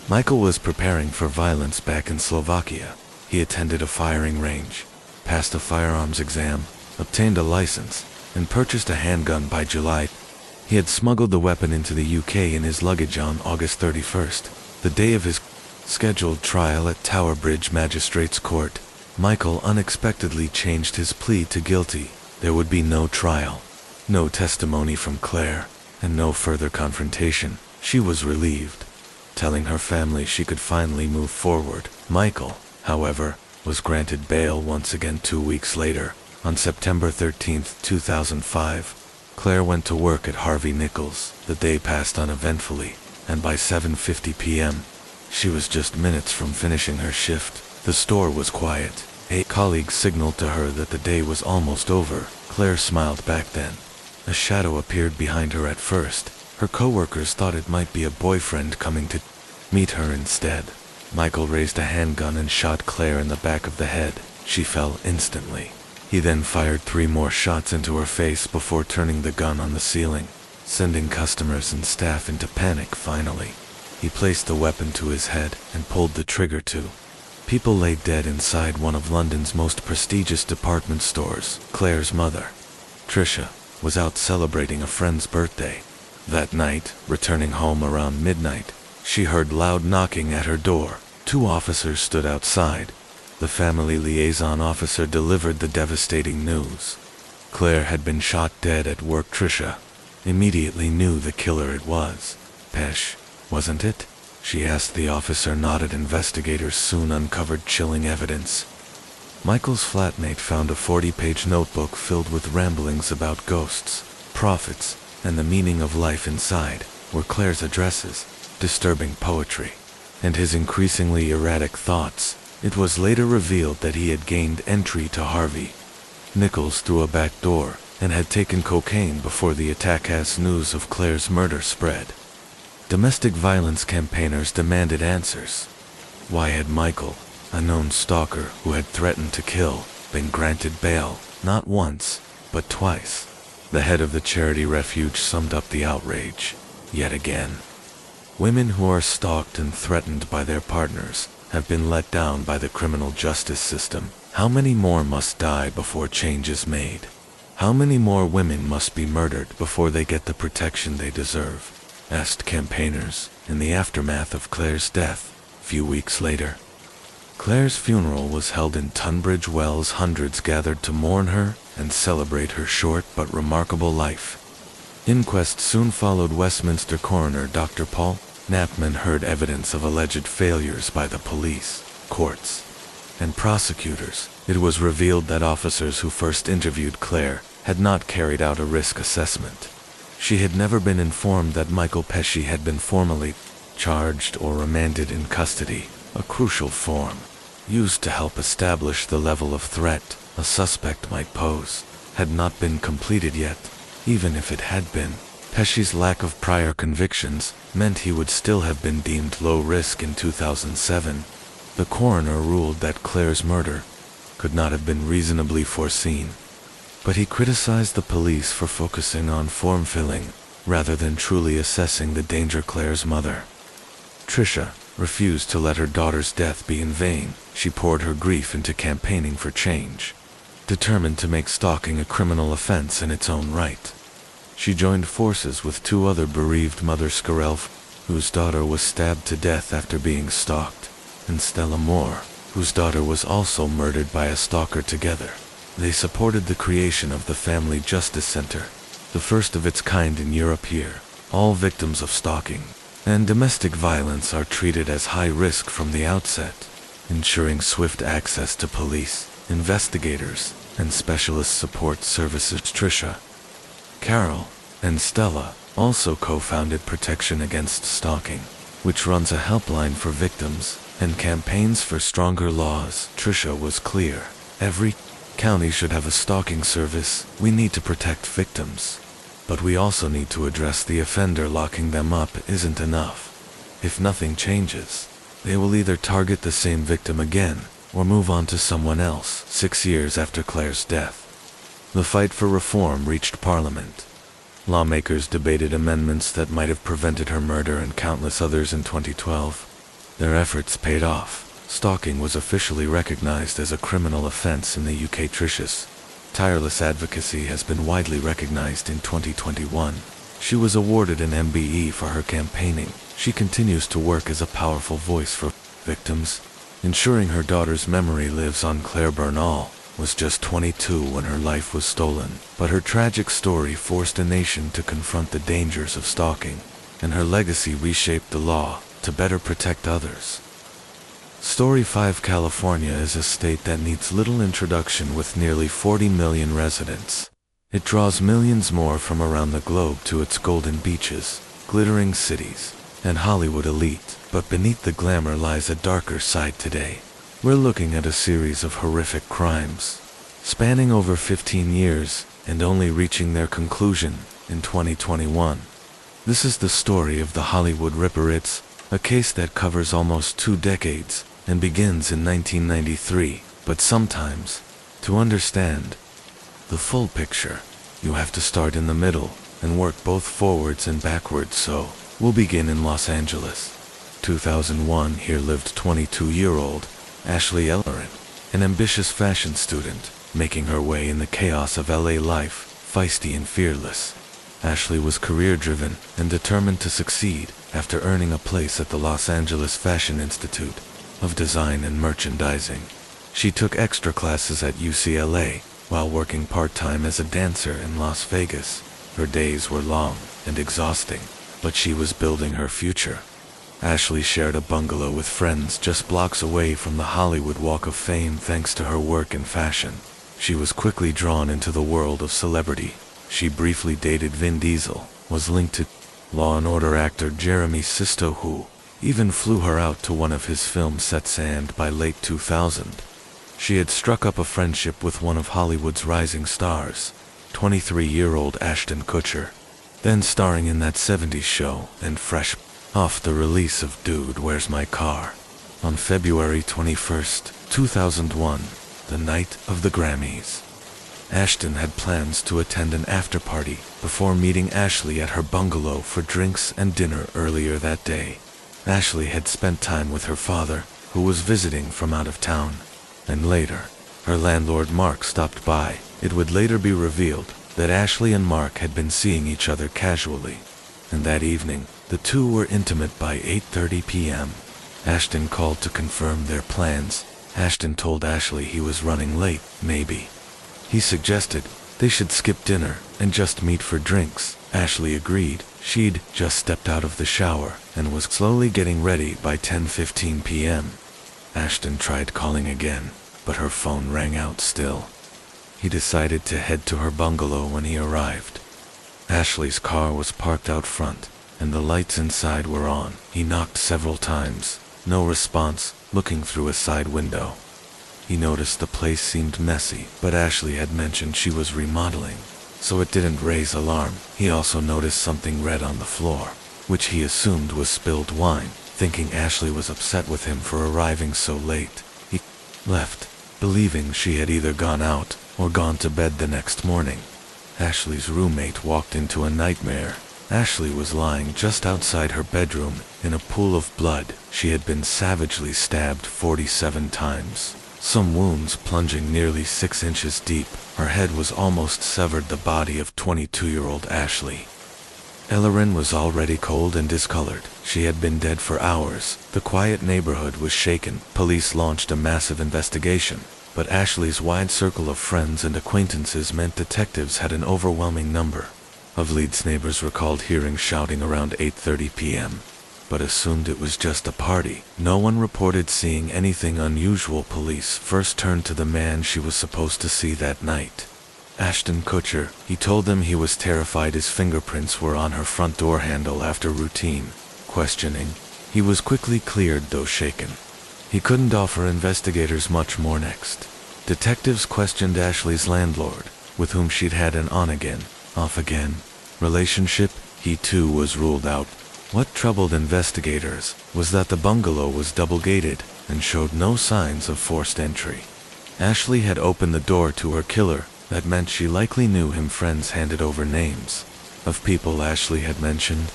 Michael was preparing for violence back in Slovakia. He attended a firing range, passed a firearms exam, obtained a license, and purchased a handgun. By July, he had smuggled the weapon into the UK in his luggage. On August 31st, the day of his scheduled trial at Tower Bridge Magistrates Court, Michael unexpectedly changed his plea to guilty. There would be no trial, no testimony from Claire, and no further confrontation. She was relieved, telling her family she could finally move forward. Michael, however, was granted bail once again 2 weeks later. On September 13, 2005, Claire went to work at Harvey Nichols. The day passed uneventfully, and by 7:50 p.m., she was just minutes from finishing her shift. The store was quiet. A colleague signaled to her that the day was almost over. Claire smiled back then. A shadow appeared behind her at first. Her coworkers thought it might be a boyfriend coming to meet her instead. Michael raised a handgun and shot Claire in the back of the head. She fell instantly. He then fired 3 more shots into her face before turning the gun on the ceiling, sending customers and staff into panic. Finally, he placed the weapon to his head and pulled the trigger too. People lay dead inside one of London's most prestigious department stores. Claire's mother, Tricia, was out celebrating a friend's birthday. That night, returning home around midnight, She heard loud knocking at her door. 2 officers stood outside. The family liaison officer delivered the devastating news. Claire had been shot dead at work. Trisha immediately knew the killer it was. Pesh, wasn't it? She asked. The officer nodded. Investigators soon uncovered chilling evidence. Michael's flatmate found a 40-page notebook filled with ramblings about ghosts, prophets, and the meaning of life. Inside were Claire's addresses, disturbing poetry, and his increasingly erratic thoughts. It was later revealed that he had gained entry to Harvey Nichols through a back door and had taken cocaine before the attack. As news of Claire's murder spread, domestic violence campaigners demanded answers. Why had Michael, a known stalker who had threatened to kill, been granted bail, not once, but twice? The head of the charity refuge summed up the outrage. Yet again, women who are stalked and threatened by their partners have been let down by the criminal justice system. How many more must die before change is made? How many more women must be murdered before they get the protection they deserve? Asked campaigners in the aftermath of Claire's death. Few weeks later, Claire's funeral was held in Tunbridge Wells. Hundreds gathered to mourn her and celebrate her short but remarkable life. Inquest soon followed. Westminster coroner Dr. Paul Knapman heard evidence of alleged failures by the police, courts, and prosecutors. It was revealed that officers who first interviewed Claire had not carried out a risk assessment. She had never been informed that Michael Pesci had been formally charged or remanded in custody. A crucial form, used to help establish the level of threat a suspect might pose, had not been completed yet. Even if it had been, Pesci's lack of prior convictions meant he would still have been deemed low risk. In 2007, the coroner ruled that Claire's murder could not have been reasonably foreseen, but he criticized the police for focusing on form-filling rather than truly assessing the danger. Claire's mother, Trisha, refused to let her daughter's death be in vain. She poured her grief into campaigning for change, determined to make stalking a criminal offense in its own right. She joined forces with 2 other bereaved mothers, Scarell, whose daughter was stabbed to death after being stalked, and Stella Moore, whose daughter was also murdered by a stalker. Together, they supported the creation of the Family Justice Center, the first of its kind in Europe. Here, all victims of stalking and domestic violence are treated as high risk from the outset, ensuring swift access to police, investigators, and specialist support services. Trisha, Carol, and Stella also co-founded Protection Against Stalking, which runs a helpline for victims and campaigns for stronger laws. Trisha was clear. Every county should have a stalking service. We need to protect victims, but we also need to address the offender. Locking them up isn't enough. If nothing changes, they will either target the same victim again or move on to someone else. 6 years after Claire's death, the fight for reform reached Parliament. Lawmakers debated amendments that might have prevented her murder and countless others. In 2012, their efforts paid off. Stalking was officially recognized as a criminal offense in the UK. Trisha's tireless advocacy has been widely recognized. In 2021, she was awarded an MBE for her campaigning. She continues to work as a powerful voice for victims, ensuring her daughter's memory lives on. Claire Bernal was just 22 when her life was stolen, but her tragic story forced a nation to confront the dangers of stalking, and her legacy reshaped the law to better protect others. Story 5. California is a state that needs little introduction with nearly 40 million residents. It draws millions more from around the globe to its golden beaches, glittering cities, and Hollywood elite. But beneath the glamour lies a darker side. Today, we're looking at a series of horrific crimes, spanning over 15 years and only reaching their conclusion in 2021. This is the story of the Hollywood Ripper. It's a case that covers almost 2 decades and begins in 1993. But sometimes, to understand the full picture, you have to start in the middle and work both forwards and backwards. So, we'll begin in Los Angeles. 2001. Here lived 22-year-old Ashley Ellerin, an ambitious fashion student, making her way in the chaos of LA life, feisty and fearless. Ashley was career-driven and determined to succeed after earning a place at the Los Angeles Fashion Institute of Design and Merchandising. She took extra classes at UCLA while working part-time as a dancer in Las Vegas. Her days were long and exhausting, but she was building her future. Ashley shared a bungalow with friends just blocks away from the Hollywood Walk of Fame thanks to her work in fashion. She was quickly drawn into the world of celebrity. She briefly dated Vin Diesel, was linked to Law & Order actor Jeremy Sisto, who even flew her out to one of his film sets, and by late 2000, she had struck up a friendship with one of Hollywood's rising stars, 23-year-old Ashton Kutcher, then starring in That 70s Show and fresh off the release of Dude, Where's My Car? On February 21st, 2001, the night of the Grammys. Ashton had plans to attend an after-party before meeting Ashley at her bungalow for drinks and dinner earlier that day. Ashley had spent time with her father, who was visiting from out of town, and later, her landlord Mark stopped by. It would later be revealed that Ashley and Mark had been seeing each other casually, and that evening, the two were intimate by 8:30 p.m. Ashton called to confirm their plans. Ashton told Ashley he was running late, maybe. He suggested they should skip dinner and just meet for drinks. Ashley agreed. She'd just stepped out of the shower and was slowly getting ready by 10:15 p.m. Ashton tried calling again, but her phone rang out still. He decided to head to her bungalow when he arrived. Ashley's car was parked out front, and the lights inside were on. He knocked several times. No response, looking through a side window. He noticed the place seemed messy, but Ashley had mentioned she was remodeling, so it didn't raise alarm. He also noticed something red on the floor, which he assumed was spilled wine. Thinking Ashley was upset with him for arriving so late, he left, believing she had either gone out or gone to bed the next morning. Ashley's roommate walked into a nightmare. Ashley was lying just outside her bedroom in a pool of blood. She had been savagely stabbed 47 times, some wounds plunging nearly 6 inches deep. Her head was almost severed. The body of 22-year-old Ashley Ellerin was already cold and discolored. She had been dead for hours. The quiet neighborhood was shaken. Police launched a massive investigation, but Ashley's wide circle of friends and acquaintances meant detectives had an overwhelming number of leads. Neighbors recalled hearing shouting around 8:30 p.m., but assumed it was just a party. No one reported seeing anything unusual. Police first turned to the man she was supposed to see that night, Ashton Kutcher. He told them he was terrified his fingerprints were on her front door handle. After routine questioning, he was quickly cleared, though shaken. He couldn't offer investigators much more. Next, detectives questioned Ashley's landlord, with whom she'd had an on-again, off-again relationship. He too was ruled out. What troubled investigators was that the bungalow was double-gated and showed no signs of forced entry. Ashley had opened the door to her killer. That meant she likely knew him. Friends handed over names of people Ashley had mentioned,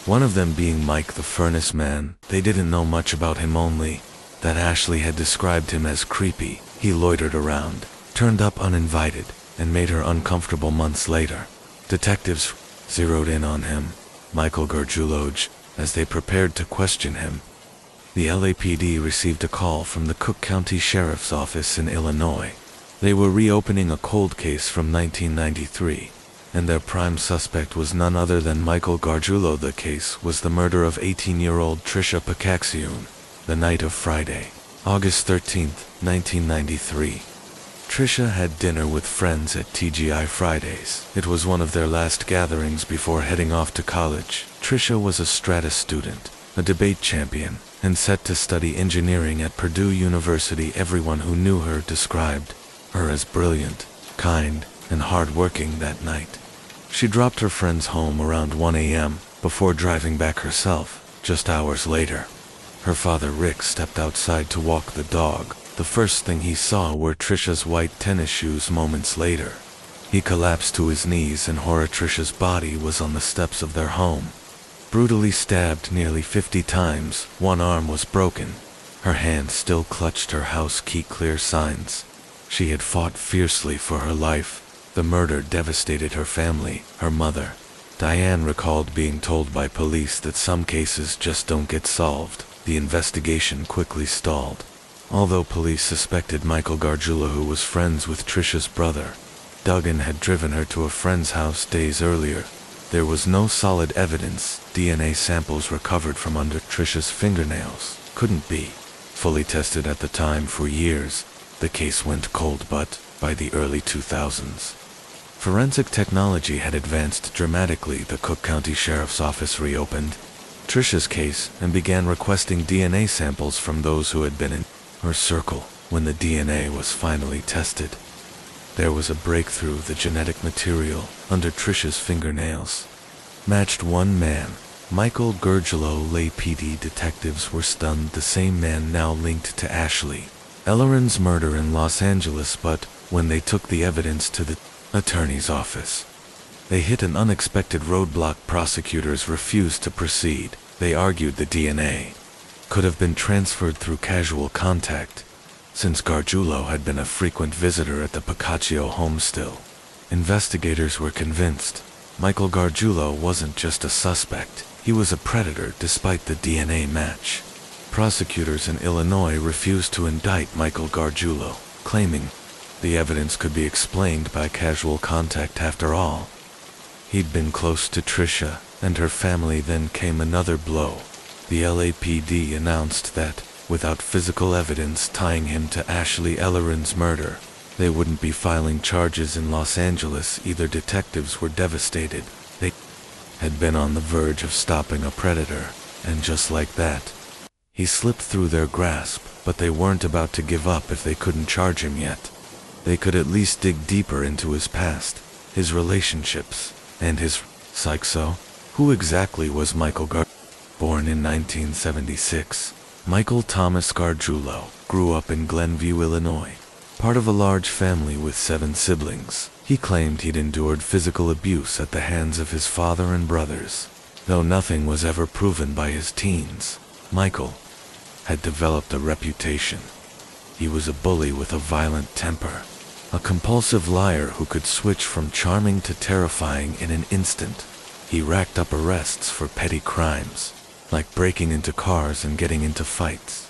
one of them being Mike the Furnace Man. They didn't know much about him, only that Ashley had described him as creepy. He loitered around, turned up uninvited, and made her uncomfortable. Months later, detectives zeroed in on him, Michael Gargiulo, as they prepared to question him. The LAPD received a call from the Cook County Sheriff's Office in Illinois. They were reopening a cold case from 1993, and their prime suspect was none other than Michael Gargiulo. The case was the murder of 18-year-old Trisha Pakaxiun, the night of Friday, August 13, 1993. Trisha had dinner with friends at TGI Fridays. It was one of their last gatherings before heading off to college. Trisha was a Stratus student, a debate champion, and set to study engineering at Purdue University. Everyone who knew her described her as brilliant, kind, and hard-working. That night, she dropped her friends home around 1 a.m. before driving back herself. Just hours later, her father Rick stepped outside to walk the dog. The first thing he saw were Trisha's white tennis shoes. Moments later, he collapsed to his knees in horror. Trisha's body was on the steps of their home, brutally stabbed nearly 50 times. One arm was broken. Her hand still clutched her house key. Clear signs she had fought fiercely for her life. The murder devastated her family. Her mother, Diane recalled being told by police that some cases just don't get solved. The investigation quickly stalled. Although police suspected Michael Gargiulo, who was friends with Trisha's brother, Duggan had driven her to a friend's house days earlier. There was no solid evidence. DNA samples recovered from under Trisha's fingernails couldn't be fully tested at the time. For years, the case went cold, but by the early 2000s, forensic technology had advanced dramatically. The Cook County Sheriff's Office reopened Trisha's case and began requesting DNA samples from those who had been in her circle. When the DNA was finally tested, there was a breakthrough. The genetic material under Trisha's fingernails matched one man, Michael Gargiulo. LAPD detectives were stunned. The same man now linked to Ashley Ellerin's murder in Los Angeles, but when they took the evidence to the attorney's office, they hit an unexpected roadblock. Prosecutors refused to proceed. They argued the DNA could have been transferred through casual contact, since Gargiulo had been a frequent visitor at the Piccaccio home still. Investigators were convinced Michael Gargiulo wasn't just a suspect, he was a predator. Despite the DNA match, prosecutors in Illinois refused to indict Michael Gargiulo, claiming the evidence could be explained by casual contact. After all, he'd been close to Trisha and her family. Then came another blow. The LAPD announced that, without physical evidence tying him to Ashley Ellerin's murder, they wouldn't be filing charges in Los Angeles either. Detectives were devastated. They had been on the verge of stopping a predator, and just like that, he slipped through their grasp. But they weren't about to give up. If they couldn't charge him yet, they could at least dig deeper into his past, his relationships, and his psyche. So, who exactly was Michael Gargiulo? Born in 1976, Michael Thomas Gargiulo grew up in Glenview, Illinois, part of a large family with 7 siblings. He claimed he'd endured physical abuse at the hands of his father and brothers. Though nothing was ever proven by his teens, Michael had developed a reputation. He was a bully with a violent temper, a compulsive liar who could switch from charming to terrifying in an instant. He racked up arrests for petty crimes, like breaking into cars and getting into fights.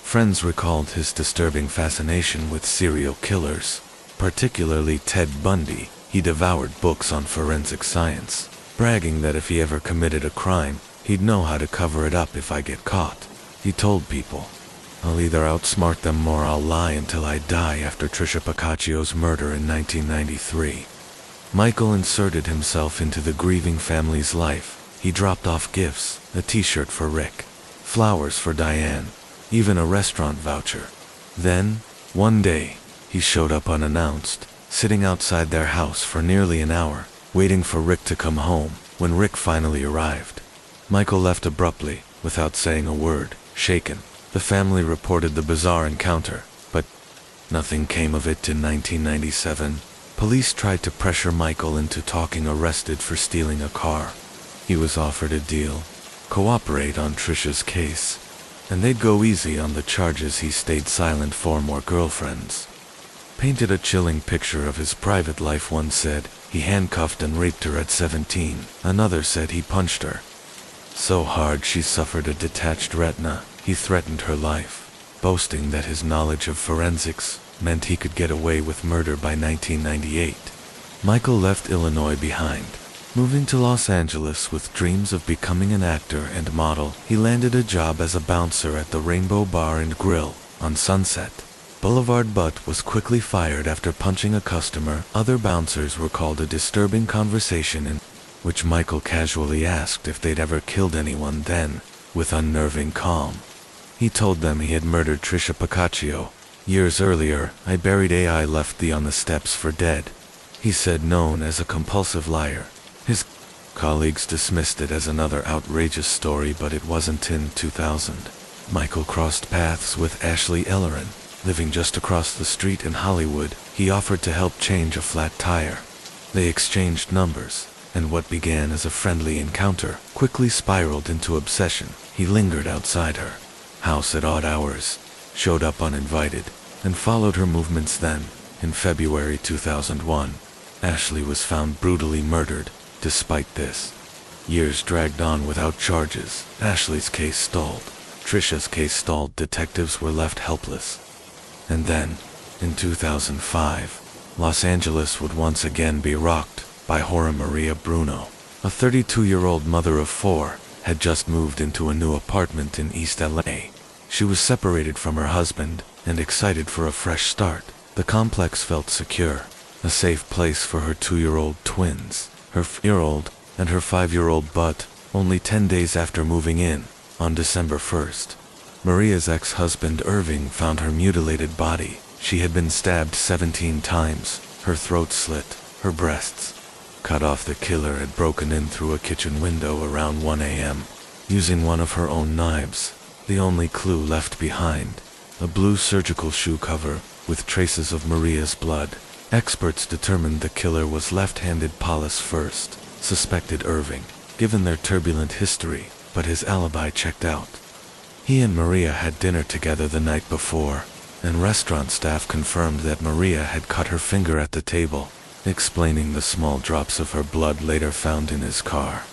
Friends recalled his disturbing fascination with serial killers, particularly Ted Bundy. He devoured books on forensic science, bragging that if he ever committed a crime, he'd know how to cover it up. If I get caught, he told people, I'll either outsmart them or I'll lie until I die. After Trisha Piccaccio's murder in 1993, Michael inserted himself into the grieving family's life. He dropped off gifts, a t-shirt for Rick, flowers for Diane, even a restaurant voucher. Then, one day, he showed up unannounced, sitting outside their house for nearly an hour, waiting for Rick to come home. When Rick finally arrived, Michael left abruptly, without saying a word. Shaken, the family reported the bizarre encounter, but nothing came of it. In 1997, police tried to pressure Michael into talking. Arrested for stealing a car, he was offered a deal: cooperate on Trisha's case, and they'd go easy on the charges. He stayed silent. 4 more girlfriends painted a chilling picture of his private life. One said he handcuffed and raped her at 17. Another said he punched her so hard she suffered a detached retina. He threatened her life, boasting that his knowledge of forensics meant he could get away with murder. By 1998, Michael left Illinois behind, moving to Los Angeles with dreams of becoming an actor and model. He landed a job as a bouncer at the Rainbow Bar and Grill on Sunset Boulevard, but was quickly fired after punching a customer. Other bouncers recalled a disturbing conversation in which Michael casually asked if they'd ever killed anyone. Then, with unnerving calm, he told them he had murdered Trisha Piccaccio. Years earlier, I buried AI, left thee on the steps for dead, he said. Known as a compulsive liar, his colleagues dismissed it as another outrageous story, but it wasn't. In 2000, Michael crossed paths with Ashley Ellerin, living just across the street in Hollywood. He offered to help change a flat tire. They exchanged numbers, and what began as a friendly encounter quickly spiraled into obsession. He lingered outside her house at odd hours, showed up uninvited, and followed her movements. Then, in February 2001, Ashley was found brutally murdered. Despite this, years dragged on without charges. Ashley's case stalled. Trisha's case stalled. Detectives were left helpless. And then, in 2005, Los Angeles would once again be rocked by Jorge Maria Bruno. A 32-year-old mother of 4 had just moved into a new apartment in East LA. She was separated from her husband and excited for a fresh start. The complex felt secure, a safe place for her 2-year-old twins, her 4-year-old, and her 5-year-old. But only 10 days after moving in, on December 1st, Maria's ex-husband Irving found her mutilated body. She had been stabbed 17 times, her throat slit, her breasts cut off. The killer had broken in through a kitchen window around 1 a.m., using one of her own knives. The only clue left behind, a blue surgical shoe cover with traces of Maria's blood. Experts determined the killer was left-handed. Police first suspected Irving, given their turbulent history, but his alibi checked out. He and Maria had dinner together the night before, and restaurant staff confirmed that Maria had cut her finger at the table, explaining the small drops of her blood later found in his car.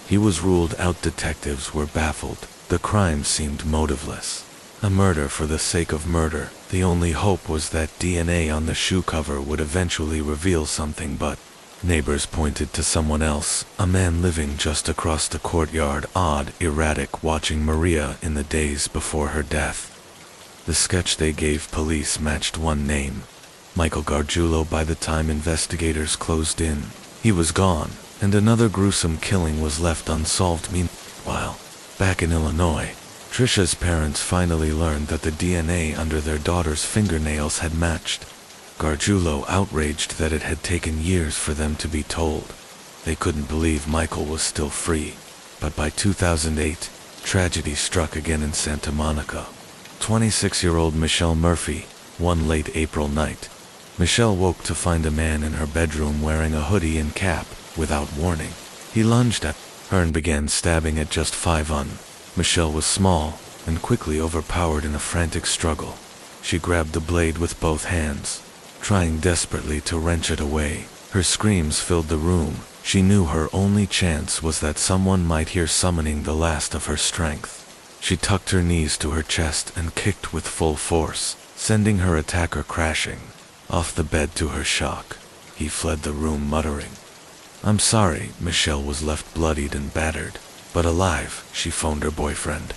He was ruled out. Detectives were baffled. The crime seemed motiveless. A murder for the sake of murder. The only hope was that DNA on the shoe cover would eventually reveal something, but neighbors pointed to someone else, a man living just across the courtyard, odd, erratic, watching Maria in the days before her death. The sketch they gave police matched one name, Michael Gargiulo. By the time investigators closed in, he was gone, and another gruesome killing was left unsolved. Meanwhile, back in Illinois, Trisha's parents finally learned that the DNA under their daughter's fingernails had matched. Gargiulo outraged that it had taken years for them to be told. They couldn't believe Michael was still free. But by 2008, tragedy struck again in Santa Monica. 26-year-old Michelle Murphy, one late April night. Michelle woke to find a man in her bedroom wearing a hoodie and cap. Without warning, he lunged at her and began stabbing at just 5 on. Michelle was small and quickly overpowered in a frantic struggle. She grabbed the blade with both hands, trying desperately to wrench it away. Her screams filled the room. She knew her only chance was that someone might hear, summoning the last of her strength. She tucked her knees to her chest and kicked with full force, sending her attacker crashing off the bed. To her shock, he fled the room muttering, "I'm sorry." Michelle was left bloodied and battered, but alive. She phoned her boyfriend,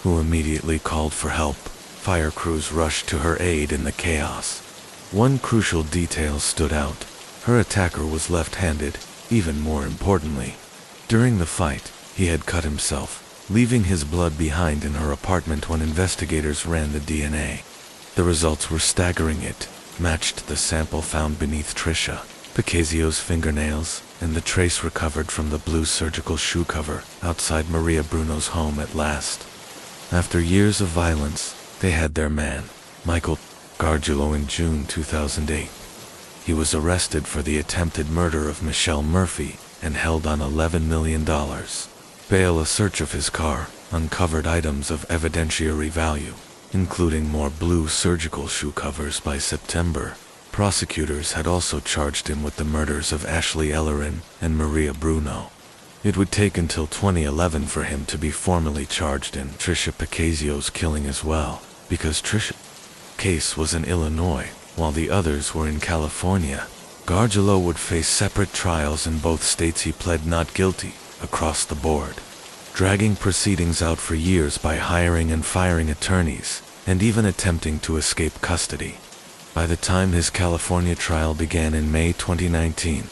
who immediately called for help. Fire crews rushed to her aid in the chaos. One crucial detail stood out. Her attacker was left-handed. Even more importantly, during the fight, he had cut himself, leaving his blood behind in her apartment. When investigators ran the DNA, the results were staggering. It matched the sample found beneath Trisha Pacazio's fingernails and the trace recovered from the blue surgical shoe cover outside Maria Bruno's home. At last, after years of violence, they had their man, Michael Gargiulo. In June 2008, he was arrested for the attempted murder of Michelle Murphy and held on $11 million bail. A search of his car uncovered items of evidentiary value, including more blue surgical shoe covers. By September, prosecutors had also charged him with the murders of Ashley Ellerin and Maria Bruno. It would take until 2011 for him to be formally charged in Trisha Pacazio's killing as well, because Trisha's case was in Illinois, while the others were in California. Gargiulo would face separate trials in both states. He pled not guilty across the board, dragging proceedings out for years by hiring and firing attorneys, and even attempting to escape custody. By the time his California trial began in May 2019,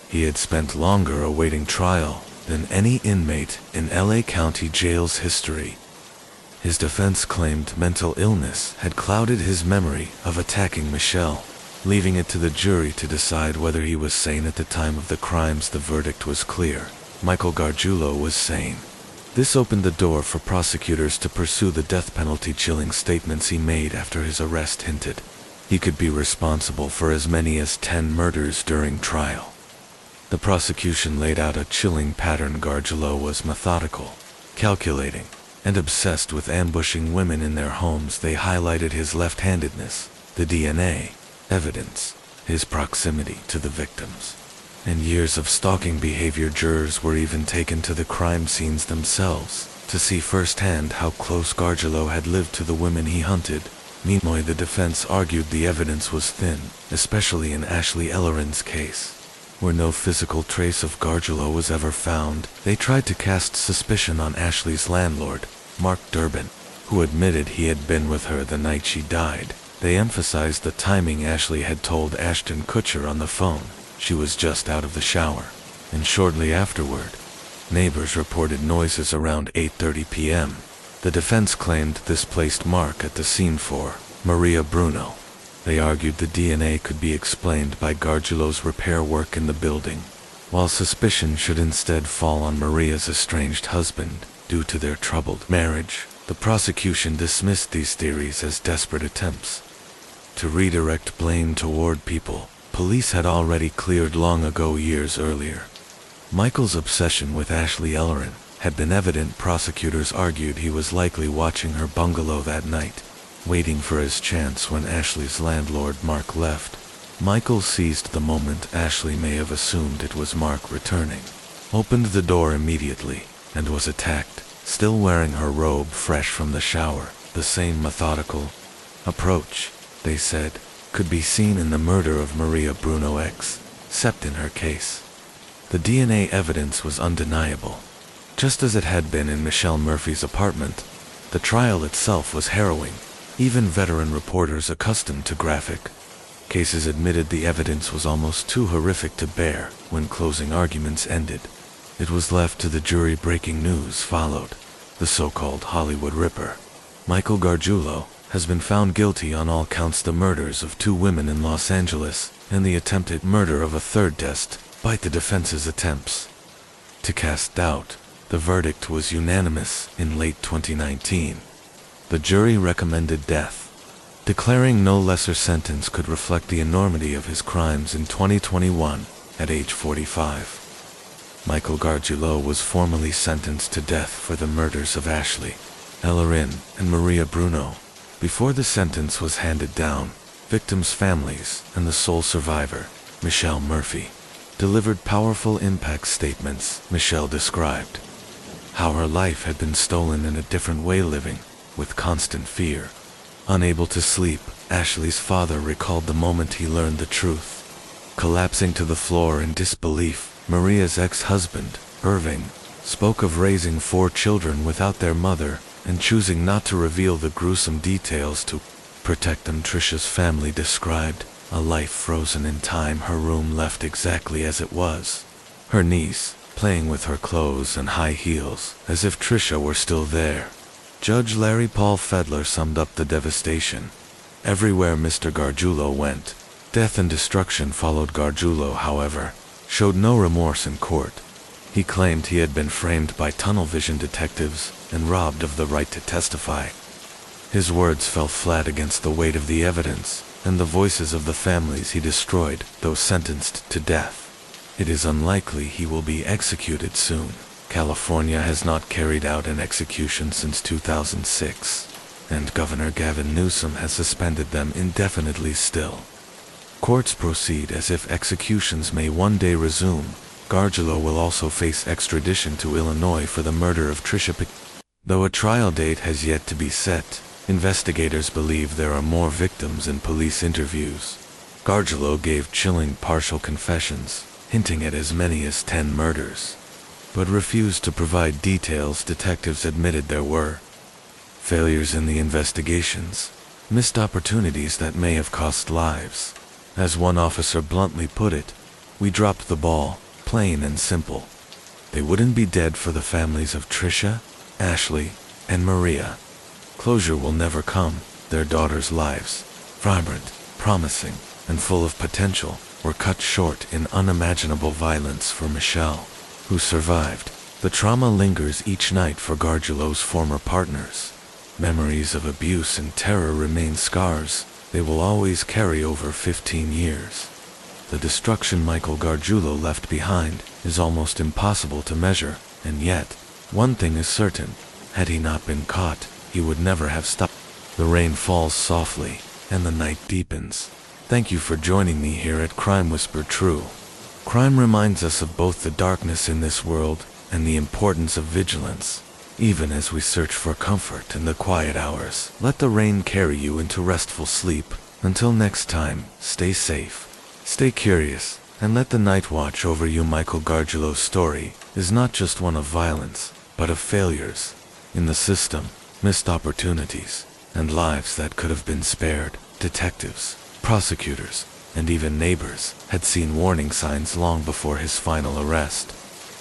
he had spent longer awaiting trial than any inmate in LA County Jail's history. His defense claimed mental illness had clouded his memory of attacking Michelle, leaving it to the jury to decide whether he was sane at the time of the crimes. The verdict was clear. Michael Gargiulo was sane. This opened the door for prosecutors to pursue the death penalty. Chilling statements he made after his arrest hinted he could be responsible for as many as 10 murders during trial. The prosecution laid out a chilling pattern. Gargiulo was methodical, calculating, and obsessed with ambushing women in their homes. They highlighted his left-handedness, the DNA evidence, his proximity to the victims, and years of stalking behavior. Jurors were even taken to the crime scenes themselves to see firsthand how close Gargiulo had lived to the women he hunted. Meanwhile, the defense argued the evidence was thin, especially in Ashley Ellerin's case, where no physical trace of Gargiulo was ever found. They tried to cast suspicion on Ashley's landlord, Mark Durbin, who admitted he had been with her the night she died. They emphasized the timing. Ashley had told Ashton Kutcher on the phone she was just out of the shower, and shortly afterward, neighbors reported noises around 8:30 p.m. The defense claimed this placed Mark at the scene for Maria Bruno. They argued the DNA could be explained by Gargiulo's repair work in the building, while suspicion should instead fall on Maria's estranged husband due to their troubled marriage. The prosecution dismissed these theories as desperate attempts to redirect blame toward people police had already cleared long ago. Years earlier, Michael's obsession with Ashley Ellerin had been evident. Prosecutors argued he was likely watching her bungalow that night, waiting for his chance. When Ashley's landlord Mark left, Michael seized the moment. Ashley may have assumed it was Mark returning, opened the door immediately, and was attacked, still wearing her robe fresh from the shower. The same methodical approach, they said, could be seen in the murder of Maria Bruno except in her case, the DNA evidence was undeniable. Just as it had been in Michelle Murphy's apartment, the trial itself was harrowing. Even veteran reporters accustomed to graphic cases admitted the evidence was almost too horrific to bear. When closing arguments ended, it was left to the jury. Breaking news followed. The so-called Hollywood Ripper, Michael Gargiulo, has been found guilty on all counts: the murders of 2 women in Los Angeles and the attempted murder of a third. Despite the defense's attempts to cast doubt, the verdict was unanimous. In late 2019, the jury recommended death, declaring no lesser sentence could reflect the enormity of his crimes. In 2021, at age 45, Michael Gargiulo was formally sentenced to death for the murders of Ashley Ellerin and Maria Bruno. Before the sentence was handed down, victims' families and the sole survivor, Michelle Murphy, delivered powerful impact statements. Michelle described how her life had been stolen in a different way, living with constant fear. Unable to sleep, Ashley's father recalled the moment he learned the truth. Collapsing to the floor in disbelief, Maria's ex-husband, Irving, spoke of raising 4 children without their mother and choosing not to reveal the gruesome details to protect them. Trisha's family described a life frozen in time. Her room left exactly as it was, her niece playing with her clothes and high heels, as if Trisha were still there. Judge Larry Paul Fedler summed up the devastation. Everywhere Mr. Gargiulo went, death and destruction followed. Gargiulo, however, showed no remorse in court. He claimed he had been framed by tunnel vision detectives and robbed of the right to testify. His words fell flat against the weight of the evidence and the voices of the families he destroyed. Though sentenced to death, it is unlikely he will be executed soon. California has not carried out an execution since 2006, and Governor Gavin Newsom has suspended them indefinitely. Still, courts proceed as if executions may one day resume. Gargiulo will also face extradition to Illinois for the murder of Trisha P. Though a trial date has yet to be set, investigators believe there are more victims in police interviews. Gargiulo gave chilling partial confessions, hinting at as many as 10 murders, but refused to provide details. Detectives admitted there were failures in the investigations, missed opportunities that may have cost lives. As one officer bluntly put it, "We dropped the ball, plain and simple." They wouldn't be dead for the families of Trisha, Ashley, and Maria. Closure will never come. Their daughters' lives, vibrant, promising, and full of potential, were cut short in unimaginable violence. For Michelle, who survived, the trauma lingers each night. For Gargiulo's former partners, memories of abuse and terror remain scars they will always carry over 15 years. The destruction Michael Gargiulo left behind is almost impossible to measure, and yet, one thing is certain: had he not been caught, he would never have stopped. The rain falls softly, and the night deepens. Thank you for joining me here at Crime Whisper True. Crime reminds us of both the darkness in this world and the importance of vigilance, even as we search for comfort in the quiet hours. Let the rain carry you into restful sleep. Until next time, stay safe, stay curious, and let the night watch over you. Michael Gargiulo's story is not just one of violence, but of failures in the system, missed opportunities, and lives that could have been spared. Detectives, prosecutors, and even neighbors had seen warning signs long before his final arrest.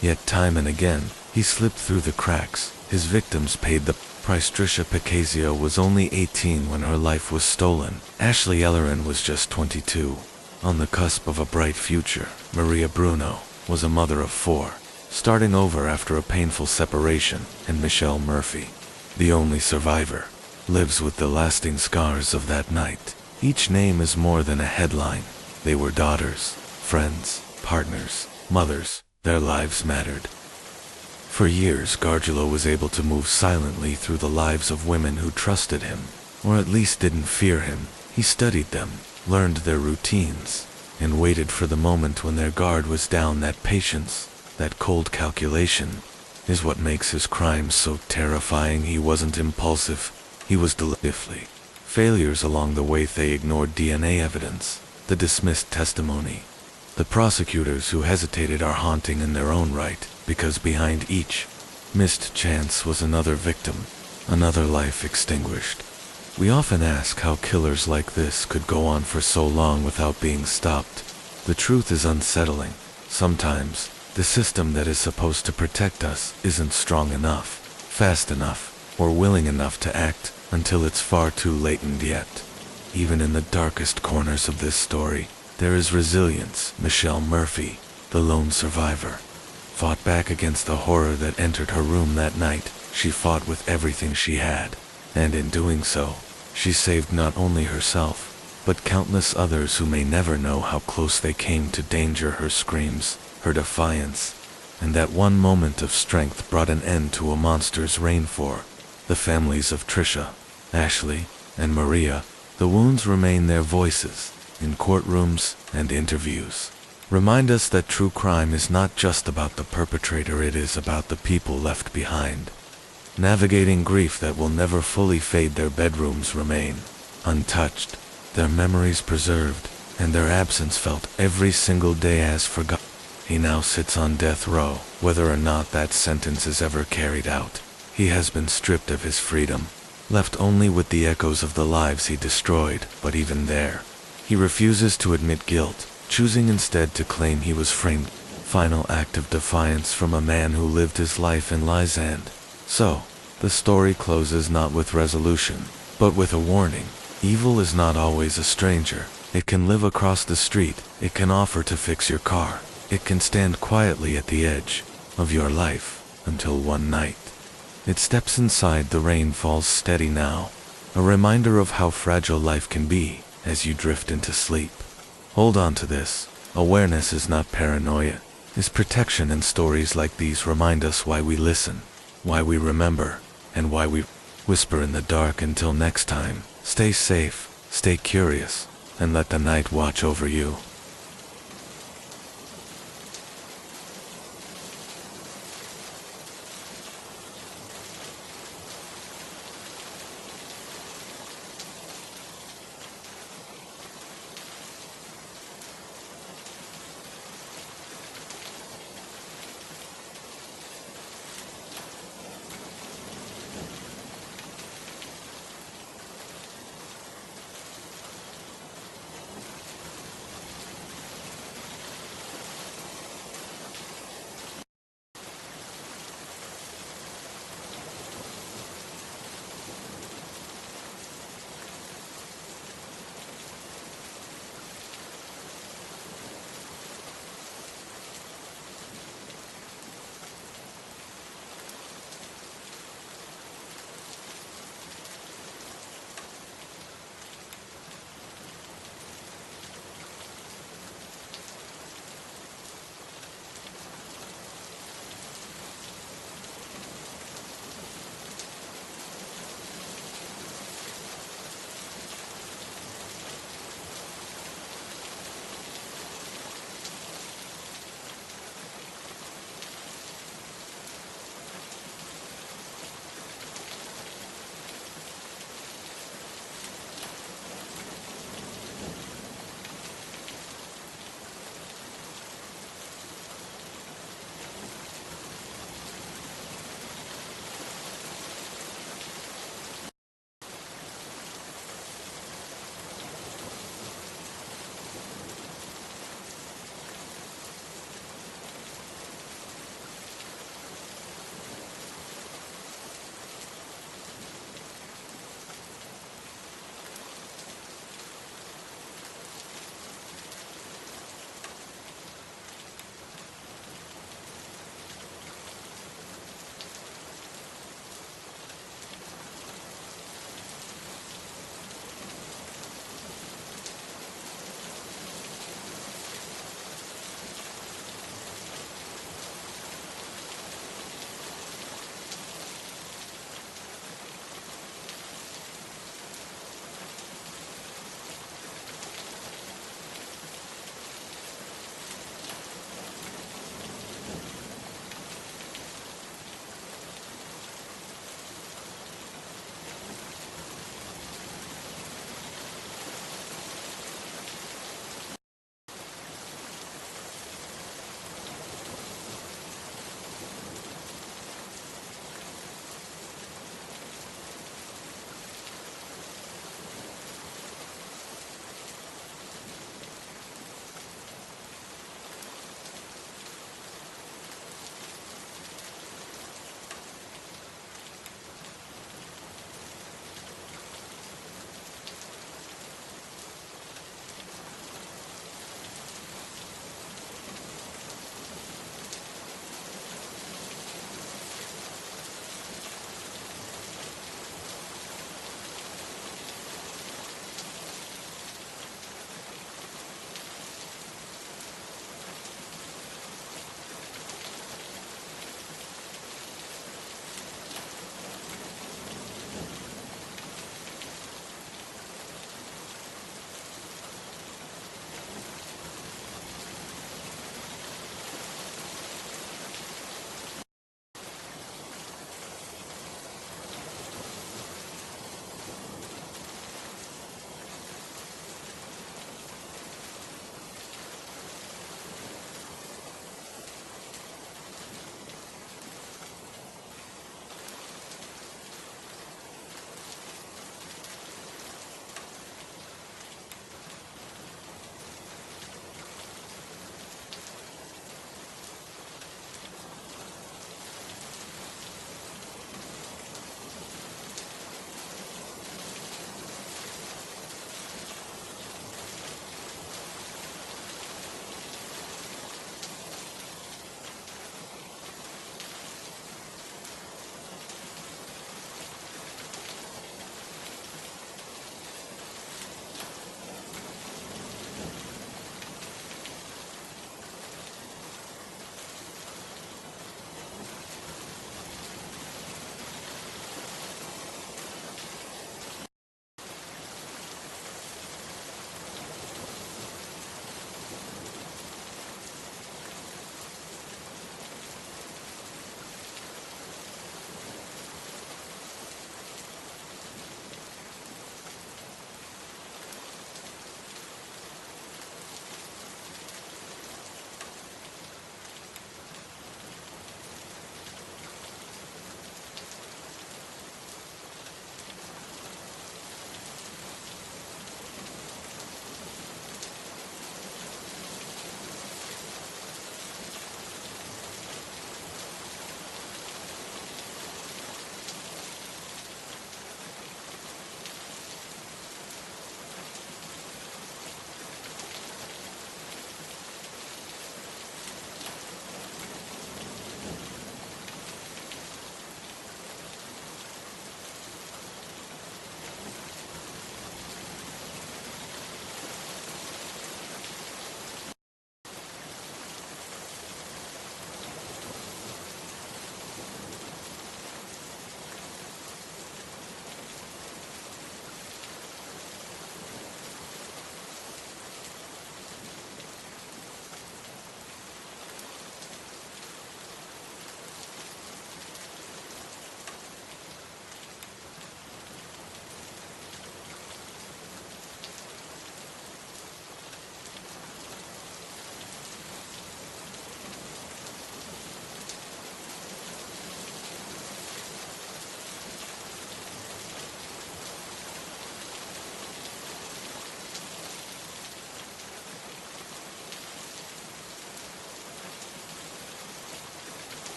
Yet time and again, he slipped through the cracks. His victims paid the price. Trisha Picasio was only 18 when her life was stolen. Ashley Ellerin was just 22, on the cusp of a bright future. Maria Bruno was a mother of 4, starting over after a painful separation. And Michelle Murphy, the only survivor, lives with the lasting scars of that night. Each name is more than a headline. They were daughters, friends, partners, mothers. Their lives mattered. For years, Gargiulo was able to move silently through the lives of women who trusted him, or at least didn't fear him. He studied them, learned their routines, and waited for the moment when their guard was down. That patience, that cold calculation, is what makes his crimes so terrifying. He wasn't impulsive, he was deliberately. Failures along the way. They ignored DNA evidence, the dismissed testimony. The prosecutors who hesitated are haunting in their own right, because behind each missed chance was another victim, another life extinguished. We often ask how killers like this could go on for so long without being stopped. The truth is unsettling. Sometimes, the system that is supposed to protect us isn't strong enough, fast enough, or willing enough to act until it's far too late. And yet, even in the darkest corners of this story, there is resilience. Michelle Murphy, the lone survivor, fought back against the horror that entered her room that night. She fought with everything she had, and in doing so, she saved not only herself, but countless others who may never know how close they came to danger. Her screams, her defiance, and that one moment of strength brought an end to a monster's reign. For the families of Trisha, Ashley, and Maria, the wounds remain. Their voices, in courtrooms and interviews, remind us that true crime is not just about the perpetrator, it is about the people left behind, navigating grief that will never fully fade. Their bedrooms remain untouched, their memories preserved, and their absence felt every single day as forgotten. He now sits on death row. Whether or not that sentence is ever carried out, he has been stripped of his freedom, left only with the echoes of the lives he destroyed. But even there, he refuses to admit guilt, choosing instead to claim he was framed. Final act of defiance from a man who lived his life in lies. And so, the story closes not with resolution, but with a warning. Evil is not always a stranger. It can live across the street, it can offer to fix your car, it can stand quietly at the edge of your life, until one night it steps inside. The rain falls steady now, a reminder of how fragile life can be as you drift into sleep. Hold on to this. Awareness is not paranoia, it's protection, and stories like these remind us why we listen, why we remember, and why we whisper in the dark. Until next time, stay safe, stay curious, and let the night watch over you.